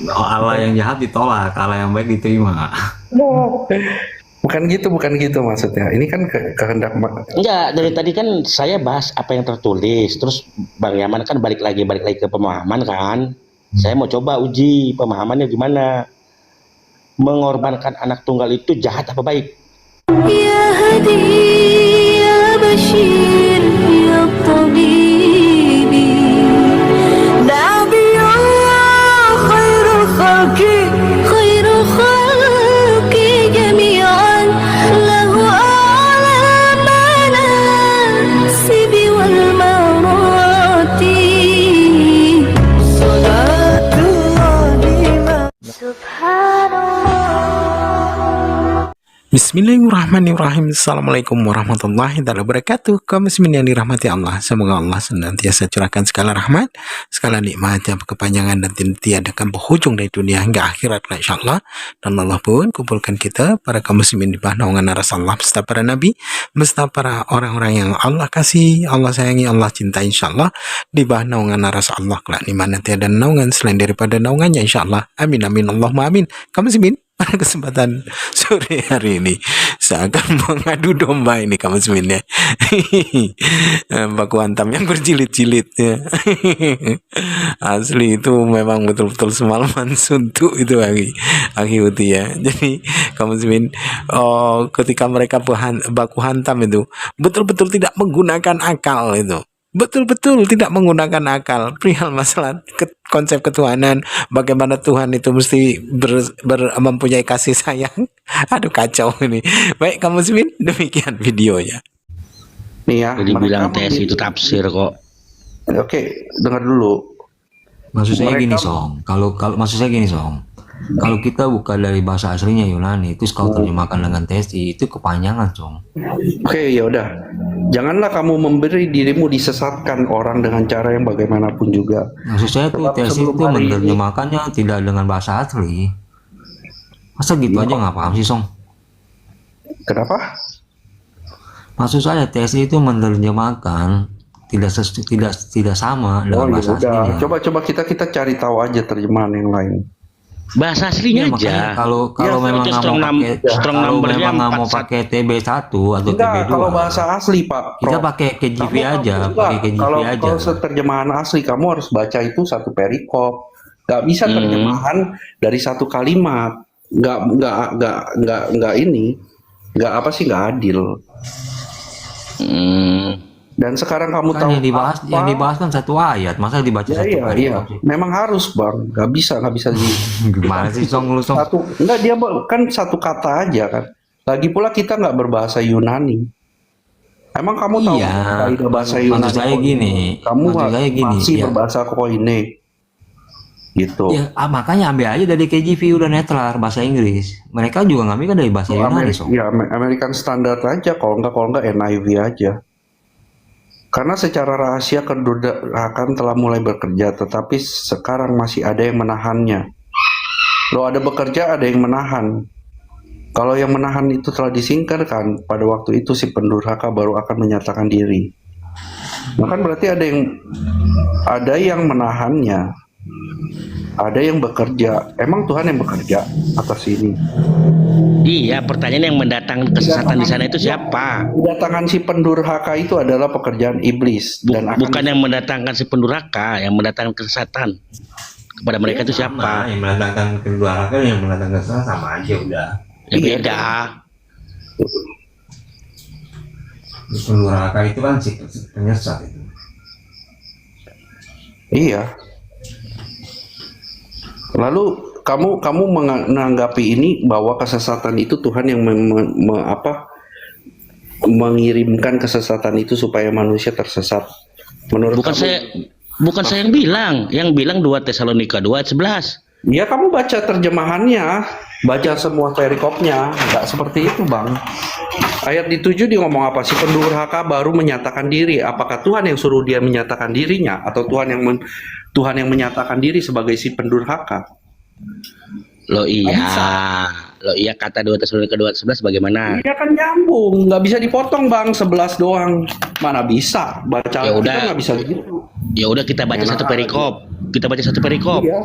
Allah yang jahat ditolak, Allah yang baik diterima. Bukan gitu maksudnya. Ini kan kehendak. Enggak, dari tadi kan saya bahas apa yang tertulis, terus Bang Yaman kan balik lagi ke pemahaman kan. Saya mau coba uji pemahamannya gimana. Mengorbankan anak tunggal itu jahat apa baik? Ya Hadi ya Bashir ya Tabibi Nabi Allah khairu khalqi jami'an lahu a'la manasibi wal marati salatullah subhanallah. Bismillahirrahmanirrahim. Assalamualaikum warahmatullahi wabarakatuh. Kaum muslimin yang dirahmati Allah, semoga Allah senantiasa curahkan segala rahmat, segala nikmat yang berkepanjangan dan tiada akan berhujung dari dunia hingga akhirat insyaallah. Dan Allah pun kumpulkan kita para kaum muslimin di bawah naungan aras Allah beserta para nabi, beserta para orang-orang yang Allah kasih, Allah sayangi, Allah cintai insyaallah, di bawah naungan aras Allah kelak di mana tiada naungan selain daripada naungannya insyaallah. Amin amin Allahumma amin. Kaum muslimin, pada kesempatan sore hari ini saya akan mengadu domba ini kamu sebenarnya baku hantam yang berjilid-jilid ya. Asli itu memang betul-betul semalaman suntuk itu Aki Uti ya. Jadi kamu sebenarnya ketika mereka baku hantam itu betul-betul tidak menggunakan akal itu. Betul-betul tidak menggunakan akal perihal masalah konsep ketuhanan, bagaimana Tuhan itu mesti mempunyai kasih sayang. Aduh kacau ini. Baik kamu muslimin, demikian videonya. Nih ya, Jadi bilang tes itu tafsir kok. Oke, dengar dulu. Maksud saya Mereka- gini Song, kalau maksud saya gini Song, kalau kita buka dari bahasa aslinya Yunani, terus kau terjemahkan dengan TSI, itu kepanjangan Song. Oke, ya udah. Janganlah kamu memberi dirimu disesatkan orang dengan cara yang bagaimanapun juga. Maksud saya tuh Sebab TSI sebelum itu hari ini- menerjemahkannya tidak dengan bahasa asli. Masa gitu aja nggak paham sih Song? Kenapa? Maksud saya TSI itu menerjemahkan tidak sama dengan Oh, ya bahasa udah. aslinya. Coba kita cari tahu aja terjemahan yang lain. Bahasa Ya, aslinya makanya aja. kalau Ya, memang itu nggak strong mau pakai strong kalau numbernya memang nggak mau 41. pakai TB1 atau Enggak, TB2, kalau bahasa asli Pak. kita Prof. pakai KJV Kamu- aja, enggak, pakai KJV kalau, aja. Kalau terjemahan asli kamu harus baca itu satu perikop. Gak bisa terjemahan dari satu kalimat. Nggak ini. Nggak apa sih, nggak adil. Dan sekarang kamu Kan tahu yang dibahas kan satu ayat, masa dibaca Ya, satu iya, kali? iya. Memang harus Bang. Nggak bisa di Gimana sih Song lu Song? satu. Enggak, dia kan satu kata aja kan. Lagi pula kita nggak berbahasa Yunani. Emang kamu tahu Iya. kaidah bahasa Maksud Yunani? saya gini, Kamu maksud saya gini, masih ya. berbahasa koine. Gitu. Ya, makanya ambil aja dari KJV udah netral bahasa Inggris. Mereka juga ngambil kan dari bahasa Yunani Song. Ya, American Standard aja, kalau nggak NIV aja. Karena secara rahasia kedurhakaan telah mulai bekerja, tetapi sekarang masih ada yang menahannya. Loh, ada bekerja, ada yang menahan. Kalau yang menahan itu telah disingkirkan, pada waktu itu si pendurhaka baru akan menyatakan diri. Nah, kan berarti ada yang menahannya. Ada yang bekerja. Emang Tuhan yang bekerja atas ini? Iya, pertanyaan yang mendatangkan kesesatan di sana itu siapa? Kedatangan si pendurhaka itu adalah pekerjaan iblis dan akan Bukan yang mendatangkan si pendurhaka, yang mendatangkan kesesatan kepada mereka itu siapa? Yang mendatangkan kedua kan yang mendatangkan sama aja udah. Ya beda. Pendurhaka itu kan si penyesat itu. Iya. Lalu kamu menanggapi ini bahwa kesesatan itu Tuhan yang mengirimkan kesesatan itu supaya manusia tersesat. Menurut Bukan kamu? saya yang bilang 2 Tesalonika 2 ayat 11. Ya, kamu baca terjemahannya, baca semua perikopnya, nggak seperti itu Bang. Ayat di 7 dia ngomong apa? Si pendurhaka baru menyatakan diri. Apakah Tuhan yang suruh dia menyatakan dirinya, atau Tuhan yang menyatakan diri sebagai si pendurhaka? Loh iya kata 2 Tesalonika 2 ayat 11 bagaimana? Iya kan nyambung, nggak bisa dipotong Bang, 11 doang. Mana bisa baca? Ya udah. Kita nggak bisa gitu. Ya udah kita baca Enak satu perikop. Kita baca satu perikop. Iya.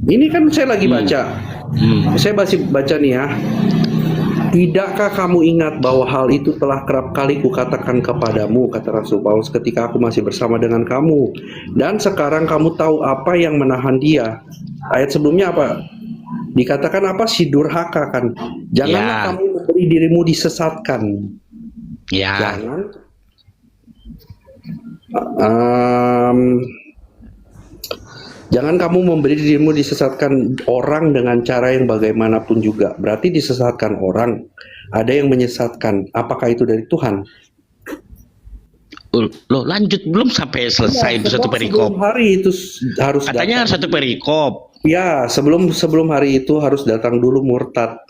Ini kan saya lagi baca. Saya masih baca nih ya. Tidakkah kamu ingat bahwa hal itu telah kerap kali kukatakan kepadamu, kata Rasul Paulus, ketika aku masih bersama dengan kamu. Dan sekarang kamu tahu apa yang menahan dia. Ayat sebelumnya apa? Dikatakan apa? Si durhaka kan. Janganlah kamu memberi dirimu disesatkan. Ya. Jangan kamu memberi dirimu disesatkan orang dengan cara yang bagaimanapun juga. Berarti disesatkan orang. Ada yang menyesatkan. Apakah itu dari Tuhan? Loh, lanjut belum sampai selesai itu satu perikop. Sebelum hari itu harus Katanya harus satu perikop. Ya, sebelum hari itu harus datang dulu murtad.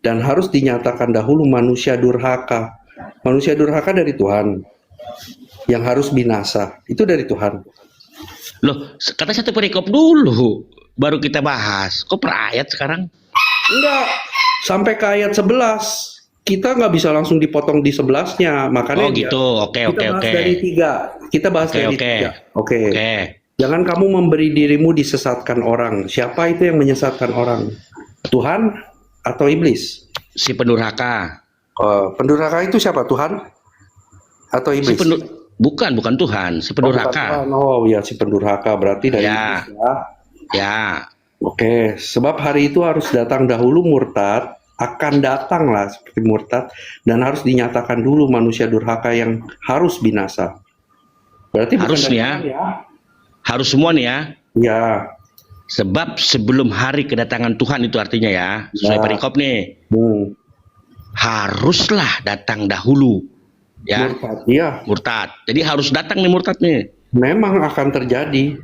Dan harus dinyatakan dahulu manusia durhaka. Manusia durhaka dari Tuhan. Yang harus binasa. Itu dari Tuhan. Loh, kata satu perikop dulu, baru kita bahas. Kok per ayat sekarang? Enggak, sampai ke ayat 11. Kita nggak bisa langsung dipotong di 11-nya. Makanya gitu, oke. Kita bahas dari 3. Kita bahas dari 3. Oke. Jangan kamu memberi dirimu disesatkan orang. Siapa itu yang menyesatkan orang? Tuhan atau iblis? Si pendurhaka. Pendurhaka itu siapa? Tuhan atau iblis? Bukan Tuhan, si pendurhaka. Oh ya, si pendurhaka berarti dari iblis ya. Ya. Oke, sebab hari itu harus datang dahulu murtad, akan datang lah seperti murtad, dan harus dinyatakan dulu manusia durhaka yang harus binasa. Berarti harus bukan ya. Harus semua nih ya. Ya. Sebab sebelum hari kedatangan Tuhan itu artinya ya, sesuai perikop nih. Haruslah datang dahulu. Ya, murtad. Jadi harus datang nih murtad nih. Memang akan terjadi.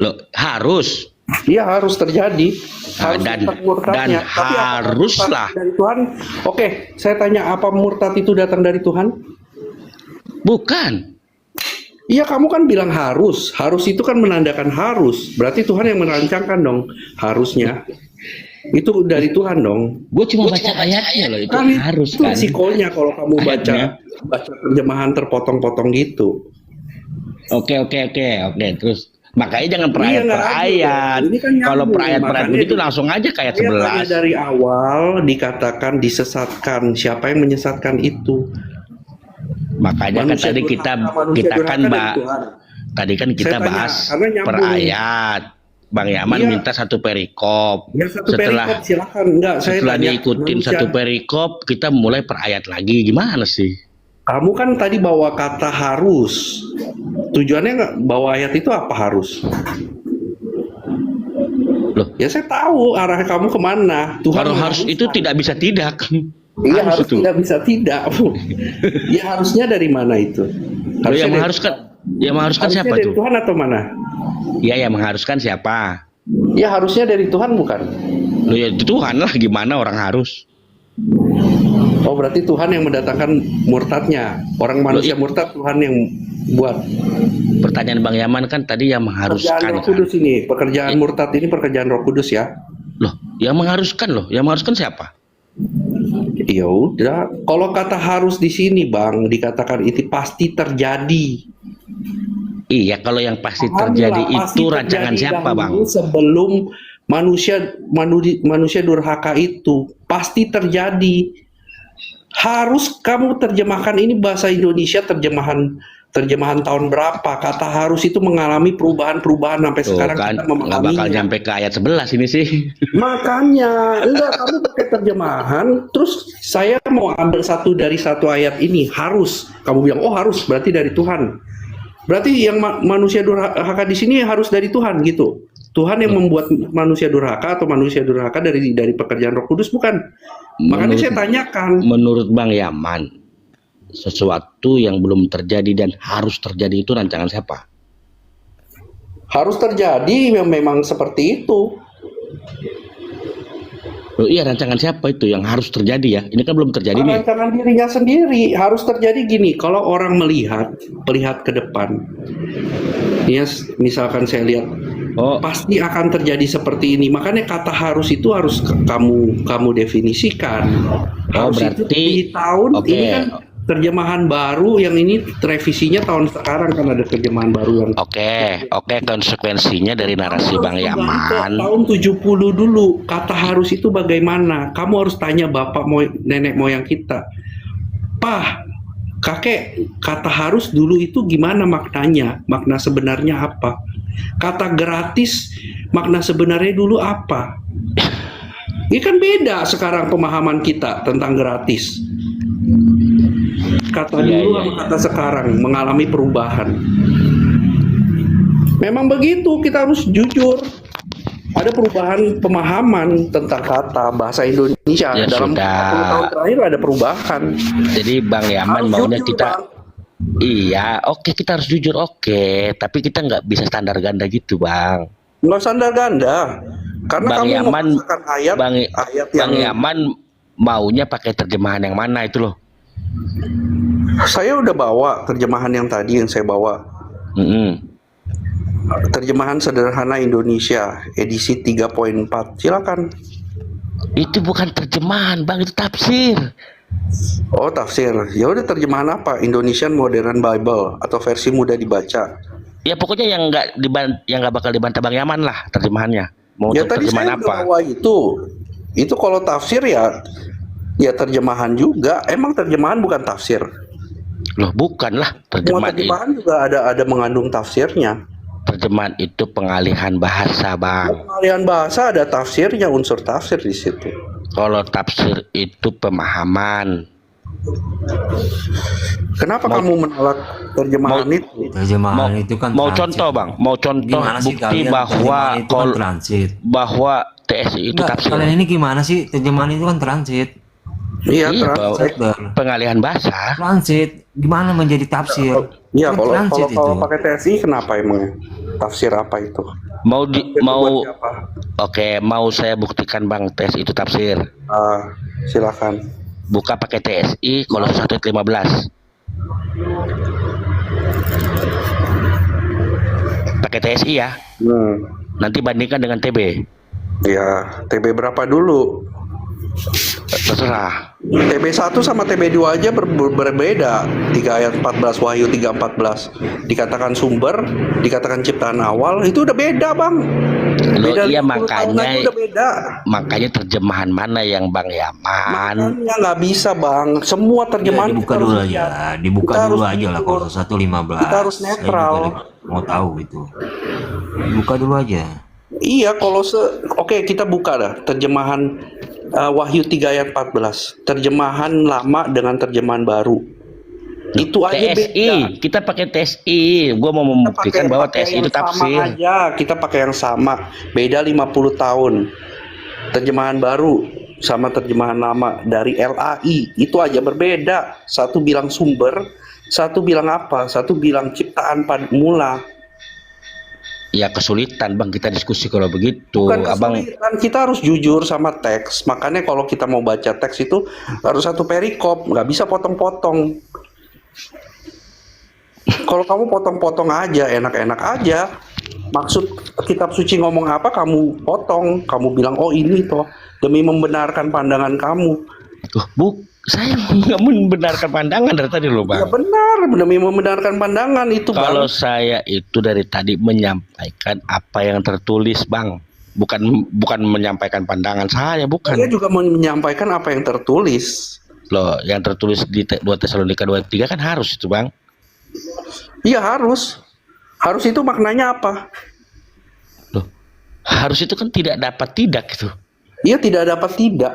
Loh, harus. Iya, harus terjadi. Harus dan haruslah dari Tuhan. Oke, saya tanya, apa murtad itu datang dari Tuhan? Bukan. Iya, kamu kan bilang harus. Harus itu kan menandakan harus. Berarti Tuhan yang merancangkan dong harusnya. Itu dari Tuhan dong. Gue cuma baca ayatnya loh, itu kan harus itu kan. Risikonya kalau kamu baca terjemahan terpotong-potong gitu. Oke. Terus makanya jangan per ayat. Kan kalau per ayat begitu langsung aja kayak 11. Dari awal dikatakan disesatkan. Siapa yang menyesatkan itu? Makanya kan tadi kita kan tadi kan kita bahas per ayat. Bang Yaman minta satu perikop. Ya, setelah perikop, silakan. Setelah diikutin satu perikop, kita mulai per ayat lagi. Gimana sih? Kamu kan tadi bawa kata harus. Tujuannya nggak bawa ayat itu apa harus? Loh, ya saya tahu arah kamu kemana. Tuhan harus itu tidak bisa tidak. Iya, harus tidak bisa tidak. Ya harusnya dari mana itu? Yang mengharuskan siapa dari tuh? Tuhan atau mana? Iya, yang mengharuskan siapa? Ya harusnya dari Tuhan bukan? Loh ya Tuhan lah, gimana orang harus? Oh, berarti Tuhan yang mendatangkan murtadnya. Orang manusia murtad Tuhan yang buat. Pertanyaan Bang Yaman kan tadi yang mengharuskan. Pekerjaan Roh Kudus ini, pekerjaan murtad ini pekerjaan Roh Kudus ya. Loh, yang mengharuskan siapa? Ya udah, kalau kata harus di sini Bang dikatakan itu pasti terjadi. Iya, kalau yang pasti terjadi itu rancangan siapa, Bang? Sebelum manusia durhaka itu pasti terjadi. Harus kamu terjemahkan ini bahasa Indonesia terjemahan tahun berapa? Kata harus itu mengalami perubahan sampai sekarang kan, kita memahaminya. Nggak bakal nyampe ke ayat 11 ini sih. Makanya, kamu pakai terjemahan, terus saya mau ambil dari satu ayat ini, harus. Kamu bilang, oh harus, berarti dari Tuhan. Berarti yang manusia durhaka di sini harus dari Tuhan gitu. Tuhan yang membuat manusia durhaka atau manusia durhaka dari pekerjaan Roh Kudus bukan. Makanya saya tanyakan. Menurut Bang Yaman, sesuatu yang belum terjadi dan harus terjadi itu rancangan siapa? Harus terjadi memang seperti itu. Oh iya, rancangan siapa itu yang harus terjadi ya? Ini kan belum terjadi nih. Rancangan dirinya sendiri harus terjadi gini. Kalau orang melihat ke depan, ya misalkan saya lihat, pasti akan terjadi seperti ini. Makanya kata harus itu harus kamu definisikan. Harus berarti itu di tahun ini kan terjemahan baru yang ini revisinya tahun sekarang kan ada terjemahan baru yang Oke, konsekuensinya dari narasi Bang Yaman. tahun 70 dulu kata harus itu bagaimana? Kamu harus tanya nenek moyang kita. Pah, kakek, kata harus dulu itu gimana maknanya? Makna sebenarnya apa? Kata gratis, makna sebenarnya dulu apa? Ini kan beda sekarang pemahaman kita tentang gratis. Kata dulu sama kata sekarang mengalami perubahan. Memang begitu, kita harus jujur. Ada perubahan pemahaman tentang kata bahasa Indonesia Ya dalam sudah. 40 tahun terakhir ada perubahan. Jadi Bang Yaman Harus maunya jujur, kita, Bang. iya, oke kita harus jujur, oke, tapi kita nggak bisa standar ganda gitu, Bang. Nggak sandar ganda. Karena Bang kamu Yaman, memaksakan ayat Bang yang Yaman maunya pakai terjemahan yang mana itu loh? saya udah bawa terjemahan yang tadi yang saya bawa. Terjemahan sederhana Indonesia edisi 3.4. Silakan. Itu bukan terjemahan, Bang, itu tafsir. Oh, tafsir. Ya udah, terjemahan apa? Indonesian Modern Bible atau versi mudah dibaca. Ya pokoknya yang nggak bakal dibantah Bang Yaman lah terjemahannya. Mau Ya tadi terjemahan saya apa? udah bawa itu. Itu kalau tafsir ya terjemahan juga. Emang terjemahan bukan tafsir. Loh, bukan lah, Semua terjemahan juga ada mengandung tafsirnya. terjemahan itu pengalihan bahasa, Bang. Pengalihan bahasa ada tafsirnya, unsur tafsir di situ. Kalau tafsir itu pemahaman. Kenapa kamu menolak terjemahan itu? Terjemahan itu kan mau transit. contoh, Bang, mau contoh Gimana sih bukti kalian? bahwa Terjemahan itu kan kalau transit. bahwa TSI itu Enggak, tafsir. kalian ini gimana sih? Terjemahan itu kan transit. Iya, Iya, transit. pengalihan bahasa. Transit. Gimana menjadi tafsir? Iya, Kan kalau transit kalau itu. pakai TSI kenapa emangnya? Tafsir apa itu? Mau Buat siapa? oke, mau saya buktikan, Bang, TSI itu tafsir. Silakan. Buka pakai TSI kalau 1:15. Pakai TSI ya. Nanti bandingkan dengan TB. Ya, TB berapa dulu? Terserah. TB1 sama TB2 aja berbeda. 3 ayat 14, Wahyu 3:14. Dikatakan sumber, dikatakan ciptaan awal, itu udah beda, Bang. Loh, Beda iya 50 tahun aja udah beda. makanya terjemahan mana yang Bang Yaman? Makanya nggak bisa, Bang. Semua Ya, terjemahan dibuka kita dulu harus aja, lihat. dibuka Kita dulu harus aja lah jujur. kalau 1:15. Kita harus Saya netral. juga mau tahu itu. Buka dulu aja. Iya, kalau oke, kita buka dah terjemahan Wahyu 3 ayat 14. Terjemahan lama dengan terjemahan baru. Itu aja TSI, beda. kita pakai TSI. Gua mau membuktikan bahwa TSI itu yang sama tafsir. aja, kita pakai yang sama. Beda 50 tahun. Terjemahan baru sama terjemahan lama dari LAI itu aja berbeda. Satu bilang sumber, satu bilang apa? Satu bilang ciptaan mula. Ya kesulitan, Bang, kita diskusi kalau begitu. Bukan Abang, kesulitan, kita harus jujur sama teks. Makanya kalau kita mau baca teks itu harus satu perikop, nggak bisa potong-potong. Kalau kamu potong-potong aja, enak-enak aja. Maksud kitab suci ngomong apa, kamu potong. Kamu bilang, oh ini toh, demi membenarkan pandangan kamu. saya nggak membenarkan pandangan dari tadi loh, Ya Bang. benar, demi membenarkan pandangan itu, Kalau Bang. saya itu dari tadi menyampaikan apa yang tertulis, Bang. Bukan menyampaikan pandangan saya, bukan. Saya juga menyampaikan apa yang tertulis. Loh, yang tertulis di 2 Tesalonika 2:3 kan harus itu, Bang. Iya harus. Harus itu maknanya apa? Loh, harus itu kan tidak dapat tidak gitu. Iya, tidak dapat tidak.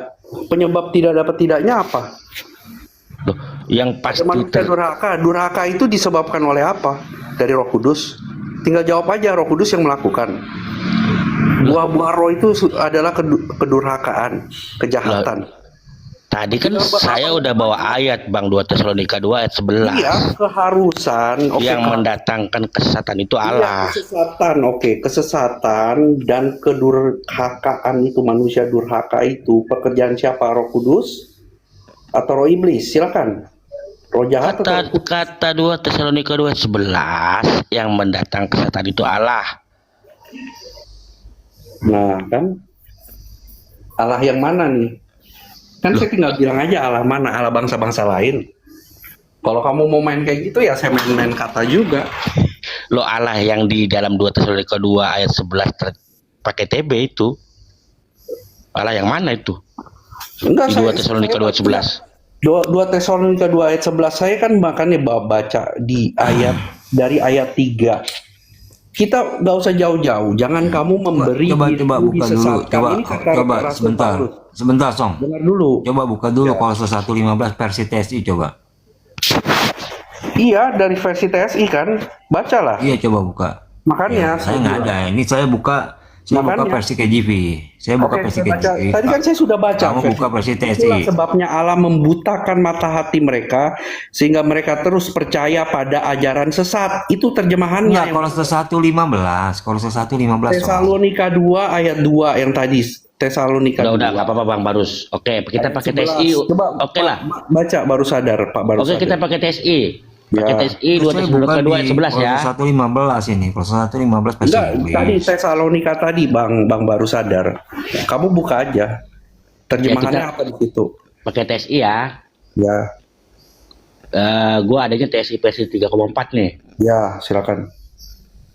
Penyebab tidak dapat tidaknya apa? Loh, yang pasti Manusia durhaka. Durhaka itu disebabkan oleh apa? Dari Roh Kudus. Tinggal jawab aja, Roh Kudus yang melakukan. Buah-buah roh itu adalah kedurhakaan, kejahatan. tadi kan saya udah bawa ayat, Bang, 2 Tesalonika 2 ayat 11. Iya, keharusan. Oke, yang mendatangkan kesesatan itu iya, Allah. kesesatan. Oke, kesesatan dan kedurhakaan itu, manusia durhaka itu pekerjaan siapa? Roh Kudus atau roh iblis? Silakan. Roh jahat atau roh kudus? Kata 2 Tesalonika 2 ayat 11, yang mendatangkan kesesatan itu Allah. Nah, kan Allah yang mana nih? Kan saya tinggal bilang aja Allah mana, Allah bangsa-bangsa lain. Kalau kamu mau main kayak gitu ya saya main-main kata juga. Lo Allah yang di dalam 2 Tesalonika 2 ayat 11 pakai TB itu. Allah yang mana itu? Enggak, Di 2 Tesalonika 2 11. 2 Tesalonika 2 ayat 11 saya kan makanya baca di ayat dari ayat 3. Kita nggak usah jauh-jauh, jangan kamu memberi Coba dirimu buka dulu. disesatkan. Coba Ini kata coba Rasul sebentar. Paulus. Sebentar, Song. Dengar dulu. Coba buka dulu Kolose 1:15 versi TSI coba. Iya, dari versi TSI kan, bacalah. Iya, coba buka. Makanya Saya nggak ada. Ini saya buka Makanya. versi KJV. Saya buka Oke, versi saya baca. KJV. Tadi kan saya sudah baca. Kamu buka versi Itulah TSI. sebabnya Allah membutakan mata hati mereka sehingga mereka terus percaya pada ajaran sesat. Itu terjemahannya. Enggak, yang Kolose 1:15. Kolose 1:15. Song. Tesalonika 2 ayat 2 yang tadi. Tesalonika 2. Udah nggak apa-apa Bang Barus. Oke, kita pakai TSI. Coba Oke lah. baca, baru sadar Pak, baru Oke, sadar. kita pakai TSI. Pakai Ya. TSI 2 Saya Tesalonika buka 2 ayat di 11 ya. Kolose 1:15 ini. Kolose 1:15 versi Enggak, Inggris. tadi Tesalonika tadi Bang baru sadar. Kamu buka aja. Terjemahannya Ya, apa di situ? Pakai TSI ya. Ya, Gua adanya TSI versi 3,4 nih. ya, silakan.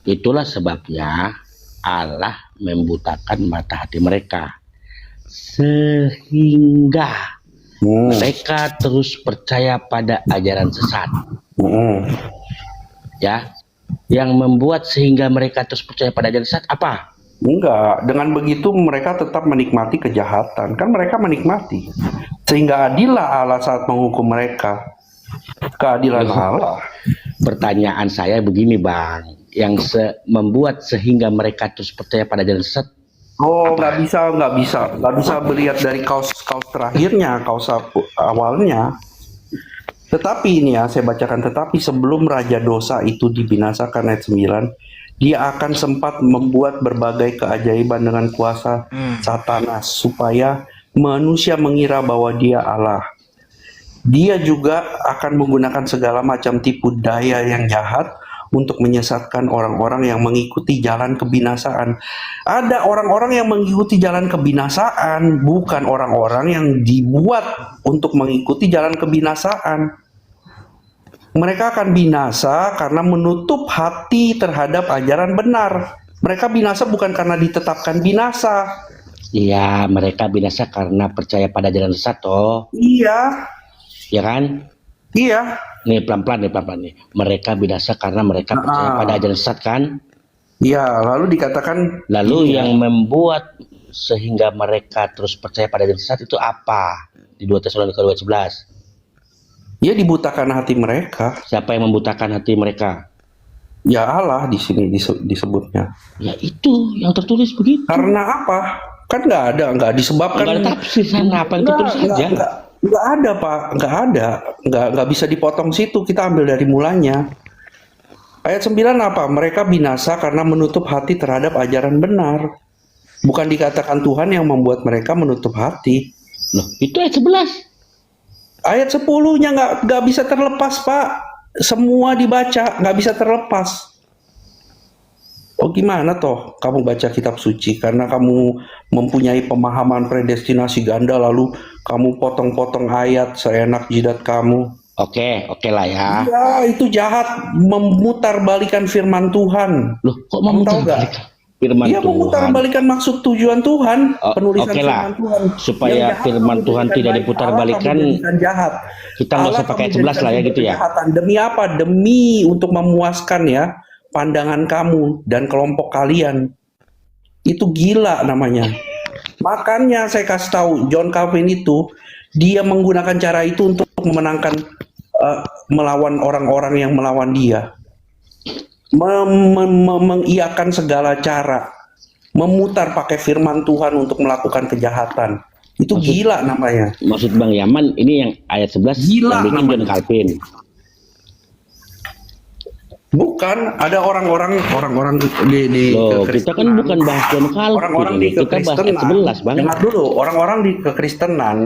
Itulah sebabnya Allah membutakan mata hati mereka sehingga mereka terus percaya pada ajaran sesat. Ya, yang membuat sehingga mereka terus percaya pada ajaran sesat apa? Enggak, dengan begitu mereka tetap menikmati kejahatan. Kan mereka menikmati. Sehingga adillah Allah saat menghukum mereka. Keadilan Allah. Pertanyaan saya begini Bang, yang membuat sehingga mereka terus percaya pada ajaran sesat. Oh, nggak bisa melihat dari kaus terakhirnya, kaus awalnya. Tetapi ini ya, saya bacakan. Tetapi sebelum Raja Dosa itu dibinasakan ayat 9, dia akan sempat membuat berbagai keajaiban dengan kuasa Satanas supaya manusia mengira bahwa dia Allah. Dia juga akan menggunakan segala macam tipu daya yang jahat untuk menyesatkan orang-orang yang mengikuti jalan kebinasaan. Ada orang-orang yang mengikuti jalan kebinasaan, bukan orang-orang yang dibuat untuk mengikuti jalan kebinasaan. Mereka akan binasa karena menutup hati terhadap ajaran benar. Mereka binasa bukan karena ditetapkan binasa. Iya, mereka binasa karena percaya pada ajaran sesat toh. Iya, Ya kan? iya. Nih pelan-pelan nih. Mereka binasa karena mereka percaya pada ajaran sesat kan? Iya, lalu dikatakan Lalu yang membuat sehingga mereka terus percaya pada ajaran sesat itu apa? Di 2 Tesalonika 2 11. ya dibutakan hati mereka. Siapa yang membutakan hati mereka? Ya Allah di sini disebutnya. Ya itu yang tertulis begitu. Karena apa? Kan nggak disebabkan. Enggak ada tafsir sana, apa yang tertulis saja. Nggak ada Pak, nggak bisa dipotong situ. Kita ambil dari mulanya. Ayat 9 apa? Mereka binasa karena menutup hati terhadap ajaran benar. Bukan dikatakan Tuhan yang membuat mereka menutup hati. Loh, itu ayat 11. Ayat 10-nya nggak bisa terlepas Pak. Semua dibaca, nggak bisa terlepas. Oh gimana toh kamu baca kitab suci karena kamu mempunyai pemahaman predestinasi ganda lalu kamu potong-potong ayat seenak jidat kamu. Oke lah ya. Ya itu jahat, memutarbalikan firman Tuhan. Loh, kok Kamu tahu nggak? memutarbalikan firman Iya, Tuhan? memutarbalikan maksud tujuan Tuhan, penulisan Oke lah. firman Tuhan. Supaya Yang jahat firman kamu Tuhan jadikan tidak baik, diputarbalikan, Allah kamu jadikan jahat. kita nggak usah Allah pakai kamu ayat 11 lah ya jadikan gitu ya. kejahatan. Demi apa? Demi untuk memuaskan ya pandangan kamu dan kelompok kalian. Itu gila namanya. Makanya saya kasih tahu John Calvin itu dia menggunakan cara itu untuk memenangkan melawan orang-orang yang melawan dia. Mengiyakan segala cara, memutar pakai firman Tuhan untuk melakukan kejahatan. Itu gila namanya. Maksud Bang Yaman ini yang ayat 11 Gila yang bikin namanya. John Calvin. Bukan, ada orang-orang di Loh, kita kan kekristenan. bukan bahas John Calvin. Orang-orang di Kita bahas ayat kekristenan. 11, Bang. Dengar dulu, orang-orang di kekristenan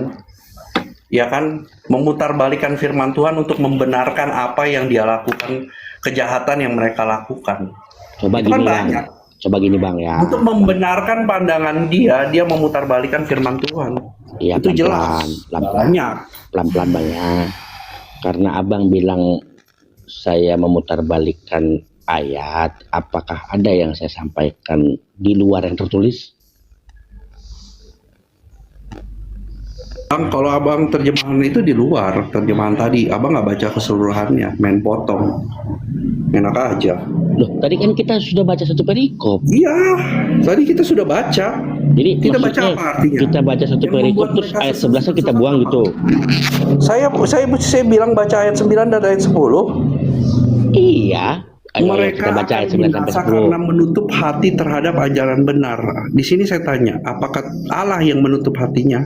ya kan memutarbalikkan firman Tuhan untuk membenarkan apa yang dia lakukan, kejahatan yang mereka lakukan. Coba Itu gini kan Bang. banyak. Coba gini Bang ya. Untuk membenarkan pandangan dia memutarbalikkan firman Tuhan. Iya, Itu jelas. pelan-pelan. Banyak. Pelan-pelan Bang ya. Karena abang bilang saya memutarbalikkan ayat, apakah ada yang saya sampaikan di luar yang tertulis? Bang, kalau abang terjemahan itu di luar terjemahan tadi, abang nggak baca keseluruhannya, main potong, enak aja. Loh, tadi kan kita sudah baca satu perikop. Iya, tadi kita sudah baca. Jadi Kita baca maksudnya apa artinya? kita baca satu Yang perikop membuat terus mereka ayat 11 kita buang gitu. Saya bilang baca ayat 9 dan ayat 10. Iya. Ayo, Mereka kita baca ayat akan 9 sampai binasa 10. karena menutup hati terhadap ajaran benar. Di sini saya tanya, apakah Allah yang menutup hatinya?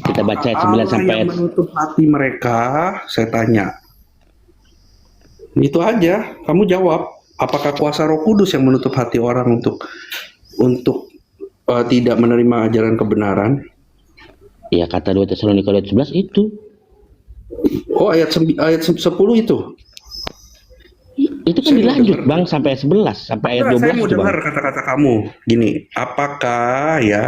Kita baca ayat 9 Allah sampai yang ayat menutup hati mereka, saya tanya. Itu aja, kamu jawab. Apakah kuasa Roh Kudus yang menutup hati orang untuk tidak menerima ajaran kebenaran? ya kata 2 Tesalonika ayat 11 itu. Oh, ayat 10 itu. Itu kan Saya mau dilanjut dengar. Bang sampai ayat 11 sampai ayat Enggak, 12 saya mau itu Bang. dengar kata-kata kamu. Gini, apakah ya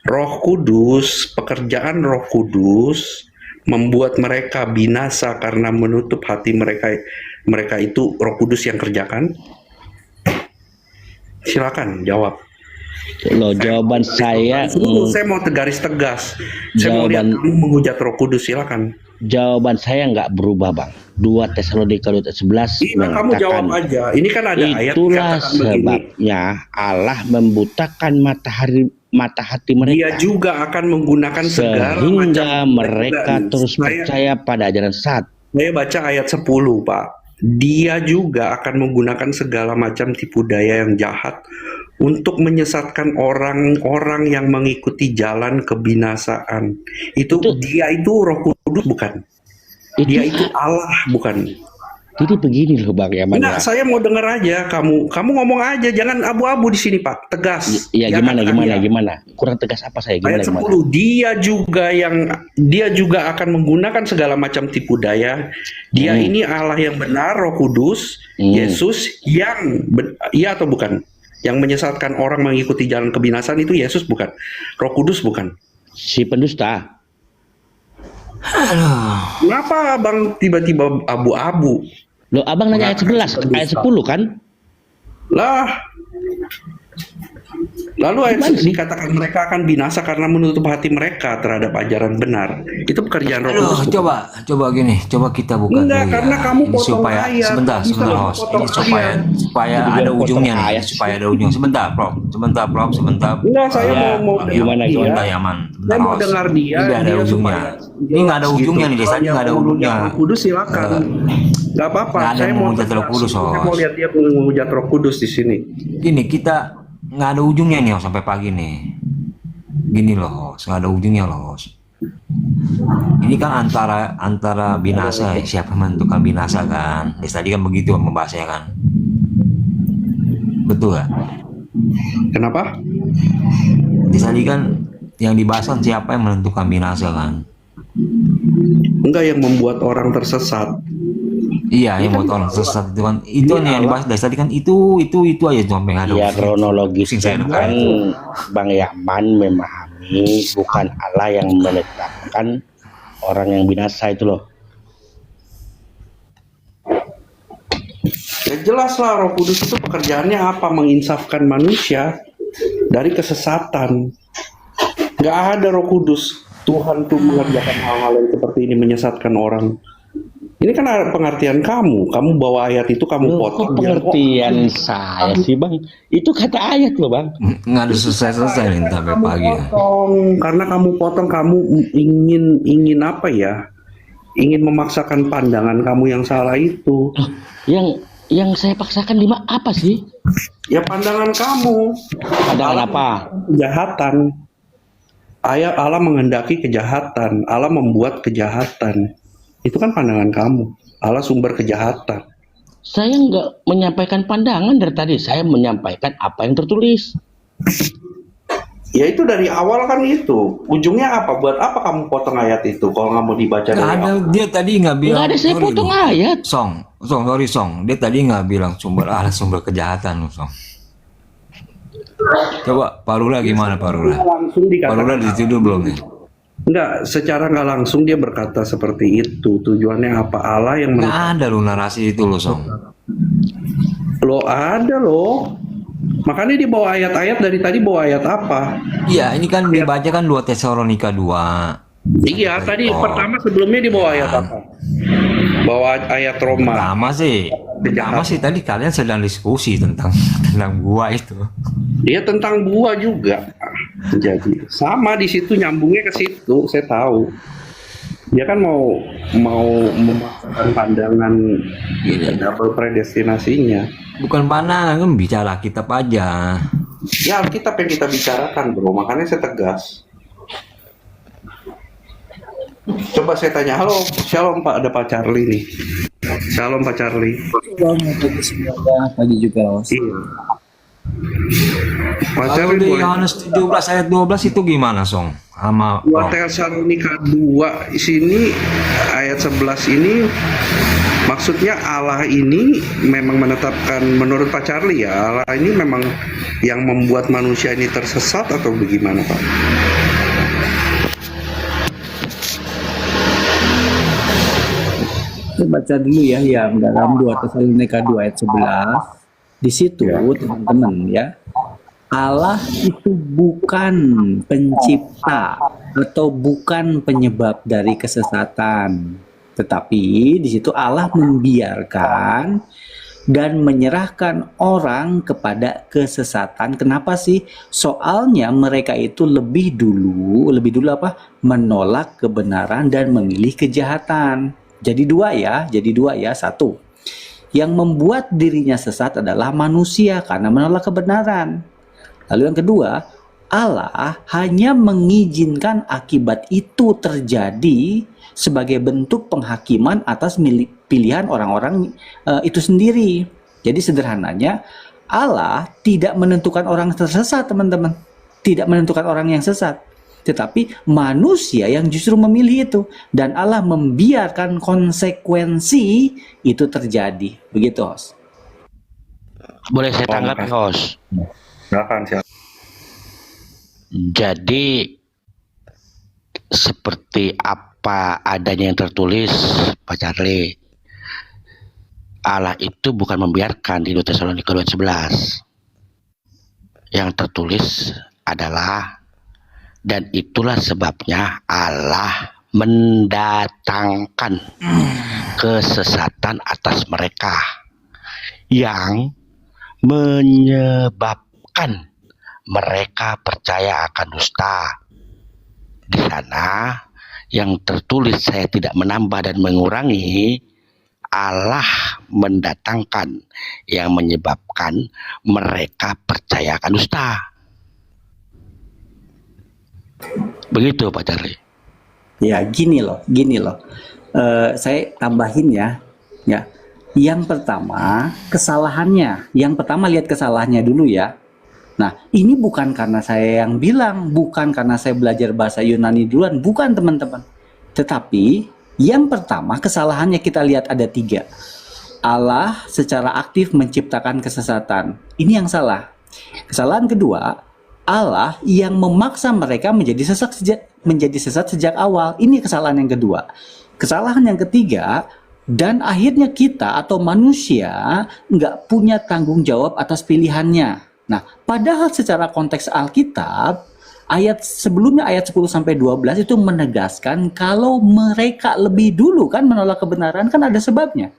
Roh Kudus, pekerjaan Roh Kudus membuat mereka binasa karena menutup hati mereka itu Roh Kudus yang kerjakan? Silakan jawab. Loh, jawaban saya Saya mau garis tegas. Saya mau lihat kamu menghujat Roh Kudus, silakan. jawaban saya nggak berubah Bang. 2 Tesalonika ayat 11 Iya, kamu jawab mengatakan aja. Ini kan ada ayat itulah katakan begini. sebabnya Allah membutakan mata hati Dia mereka juga akan menggunakan segala sehingga macam mereka terus percaya pada ajaran sesat. Saya baca ayat 10, Pak. Dia juga akan menggunakan segala macam tipu daya yang jahat untuk menyesatkan orang-orang yang mengikuti jalan kebinasaan. Dia itu Roh Kudus bukan? Dia itu Allah bukan? Jadi begini loh Bang Yaman Enggak, ya. saya mau dengar aja kamu ngomong aja, jangan abu-abu di sini Pak, tegas. Ya Ya, gimana katakan ya. gimana? Kurang tegas apa saya gimana Ayat 10, gimana? dia juga akan menggunakan segala macam tipu daya. Dia ini Allah yang benar, Roh Kudus, Yesus yang iya atau bukan? Yang menyesatkan orang mengikuti jalan kebinasaan itu Yesus bukan? Roh Kudus bukan? Si pendusta. Kenapa Abang tiba-tiba abu-abu? Loh, Abang nanya ayat 11, ayat 10 kan? Lah. Lalu ayat dikatakan mereka akan binasa karena menutup hati mereka terhadap ajaran benar. Itu pekerjaan Roh Aduh, Kudus. coba gini, coba kita buka Enggak, dulu karena ya. kamu Ini potong supaya ayat. sebentar, Bisa host. potong Ini supaya Jadi ada potong ujungnya nih, ayat. supaya ada ujung. Sebentar, Prof. Sebentar. Enggak, saya Ya, mau gimana, dia. Sebentar, Yaman. Saya mau host. dengar dia. Ini nggak ada dia ujungnya. supaya Ini nggak ada jelas ujungnya gitu. nih, desa ini Kalau nggak ada yang ujungnya. Roh Kudus silakan. Nggak apa-apa. Nggak ada Saya yang mau menghujat Roh tegas. Kudus, Saya host. mau lihat dia menghujat Roh Kudus di sini. Gini, kita nggak ada ujungnya nih host, sampai pagi nih. Gini loh host, nggak ada ujungnya loh host. Ini kan antara binasa, siapa yang menentukan binasa kan? Tadi kan begitu membahasnya kan. Betul gak? Kenapa? Tadi kan yang dibahas kan siapa yang menentukan binasa kan? Enggak, yang membuat orang tersesat. Iya, yang buat orang sesat itu kan. Itu Ini yang dibahas dari tadi kan itu aja sampai nggak ada. Ya ujungnya. kronologis Pusing saya dengar kan itu. Bang Yaman memahami bukan Allah yang menetapkan orang yang binasa itu loh. Ya jelas lah, Roh Kudus itu pekerjaannya apa? Menginsafkan manusia dari kesesatan. Nggak ada Roh Kudus. Tuhan tuh mengerjakan hal-hal yang seperti ini, menyesatkan orang. Ini kan ada pengertian kamu. Kamu bawa ayat itu, kamu Loh, potong. kok pengertian saya sih Bang? Itu kata ayat loh Bang. Nggak ada selesai nih sampai Kamu pagi. Ya. potong. Karena kamu potong, kamu ingin apa ya? Ingin memaksakan pandangan kamu yang salah itu. Loh, yang saya paksakan apa sih? Ya pandangan kamu. Pandangan apa? Kejahatan. Allah menghendaki kejahatan. Allah membuat kejahatan. Itu kan pandangan kamu. Allah sumber kejahatan. Saya nggak menyampaikan pandangan dari tadi. Saya menyampaikan apa yang tertulis. Ya itu dari awal kan itu. Ujungnya apa? Buat apa kamu potong ayat itu kalau nggak mau dibaca Nggak dari ada, awal? dia tadi nggak bilang. Nggak ada saya sorry potong loh. ayat. Sorry Song. Dia tadi nggak bilang sumber kejahatan loh Song. Coba Pak Lurah gimana Pak Lurah? Langsung Pak Lurah dikatakan dituduh belum nih? enggak, secara nggak langsung dia berkata seperti itu. Tujuannya apa? Allah yang Nggak ada lo narasi itu lo Song. Lo ada loh. Makanya dia bawa ayat-ayat dari tadi, bawa ayat apa? Iya, ini kan dibaca kan 2 Tesalonika 2. Iya, tadi pertama sebelumnya dia bawa ayat apa? Bawa ayat Roma. Pertama sih tadi kalian sedang diskusi tentang gua itu. Dia tentang buah juga. Jadi sama di situ, nyambungnya ke situ, saya tahu. Dia kan mau memaksakan pandangan double predestinasinya. Bukan pandangan, kan bicara kitab aja. Ya Alkitab yang kita bicarakan bro, makanya saya tegas. Coba saya tanya, halo, shalom Pak, ada Pak Charlie nih. Shalom Pak Charlie. Pagi juga, Mas. Iya. Pak Kalau Charlie di boleh. Yohanes 17 ayat 12 itu gimana Song? Sama 2 Tesalonika 2 sini ayat 11 ini maksudnya Allah ini memang menetapkan, menurut Pak Charlie ya, Allah ini memang yang membuat manusia ini tersesat atau bagaimana Pak? Saya baca dulu ya yang dalam 2 Tesalonika 2 ayat 11. Di situ teman-teman ya, Allah itu bukan pencipta atau bukan penyebab dari kesesatan. Tetapi di situ Allah membiarkan dan menyerahkan orang kepada kesesatan. Kenapa sih? Soalnya mereka itu lebih dulu apa? Menolak kebenaran dan memilih kejahatan. Jadi dua ya. Satu, yang membuat dirinya sesat adalah manusia karena menolak kebenaran. Lalu yang kedua, Allah hanya mengizinkan akibat itu terjadi sebagai bentuk penghakiman atas pilihan orang-orang itu sendiri. Jadi sederhananya, Allah tidak menentukan orang tersesat, teman-teman. Tidak menentukan orang yang sesat. Tetapi manusia yang justru memilih itu. Dan Allah membiarkan konsekuensi itu terjadi. Begitu, Host. Boleh saya tanggapi, Host? Silakan, silakan. Jadi seperti apa adanya yang tertulis, Pak Charlie, Allah itu bukan membiarkan di 2 Tesalonika 2:11. Yang tertulis adalah, dan itulah sebabnya Allah mendatangkan kesesatan atas mereka yang menyebabkan mereka percaya akan dusta. Di sana yang tertulis, saya tidak menambah dan mengurangi, Allah mendatangkan yang menyebabkan mereka percaya akan dusta. Begitu Pak Charlie. Ya, gini loh. Saya tambahin ya. Yang pertama, kesalahannya. Yang pertama lihat kesalahannya dulu ya. Nah, ini bukan karena saya yang bilang, bukan karena saya belajar bahasa Yunani duluan, bukan teman-teman. Tetapi, yang pertama kesalahannya kita lihat ada 3. Allah secara aktif menciptakan kesesatan. Ini yang salah. Kesalahan kedua, Allah yang memaksa mereka menjadi sesat sejak awal. Ini kesalahan yang kedua. Kesalahan yang ketiga, dan akhirnya kita atau manusia nggak punya tanggung jawab atas pilihannya. Nah, padahal secara konteks Alkitab, ayat sebelumnya ayat 10-12 itu menegaskan kalau mereka lebih dulu kan menolak kebenaran, kan ada sebabnya.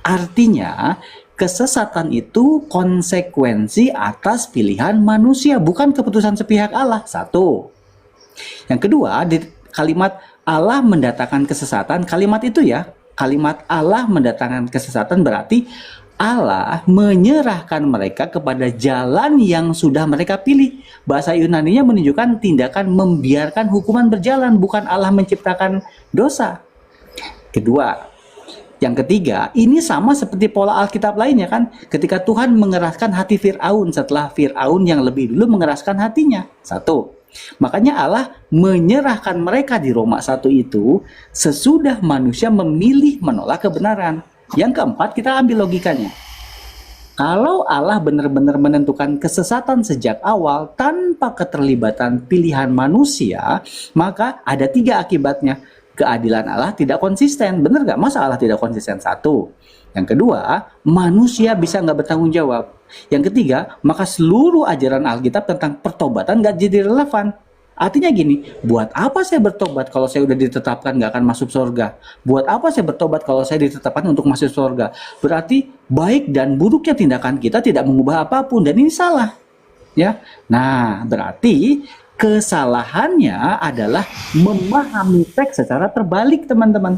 Artinya, kesesatan itu konsekuensi atas pilihan manusia, bukan keputusan sepihak Allah. Satu. Yang kedua, di kalimat Allah mendatangkan kesesatan, kalimat itu ya, kalimat Allah mendatangkan kesesatan berarti Allah menyerahkan mereka kepada jalan yang sudah mereka pilih. Bahasa Yunaninya menunjukkan tindakan membiarkan hukuman berjalan, bukan Allah menciptakan dosa. Kedua, yang ketiga, ini sama seperti pola Alkitab lainnya kan. Ketika Tuhan mengeraskan hati Fir'aun setelah Fir'aun yang lebih dulu mengeraskan hatinya. Satu. Makanya Allah menyerahkan mereka di Roma 1 itu sesudah manusia memilih menolak kebenaran. Yang keempat, kita ambil logikanya. kalau Allah benar-benar menentukan kesesatan sejak awal tanpa keterlibatan pilihan manusia, maka ada 3 akibatnya. Keadilan Allah tidak konsisten. Benar nggak? Masa Allah tidak konsisten? Satu. Yang kedua, manusia bisa nggak bertanggung jawab. Yang ketiga, maka seluruh ajaran Alkitab tentang pertobatan nggak jadi relevan. Artinya gini, buat apa saya bertobat kalau saya udah ditetapkan nggak akan masuk surga? Buat apa saya bertobat kalau saya ditetapkan untuk masuk surga? Berarti baik dan buruknya tindakan kita tidak mengubah apapun, dan ini salah. Ya, nah berarti kesalahannya adalah memahami teks secara terbalik, teman-teman.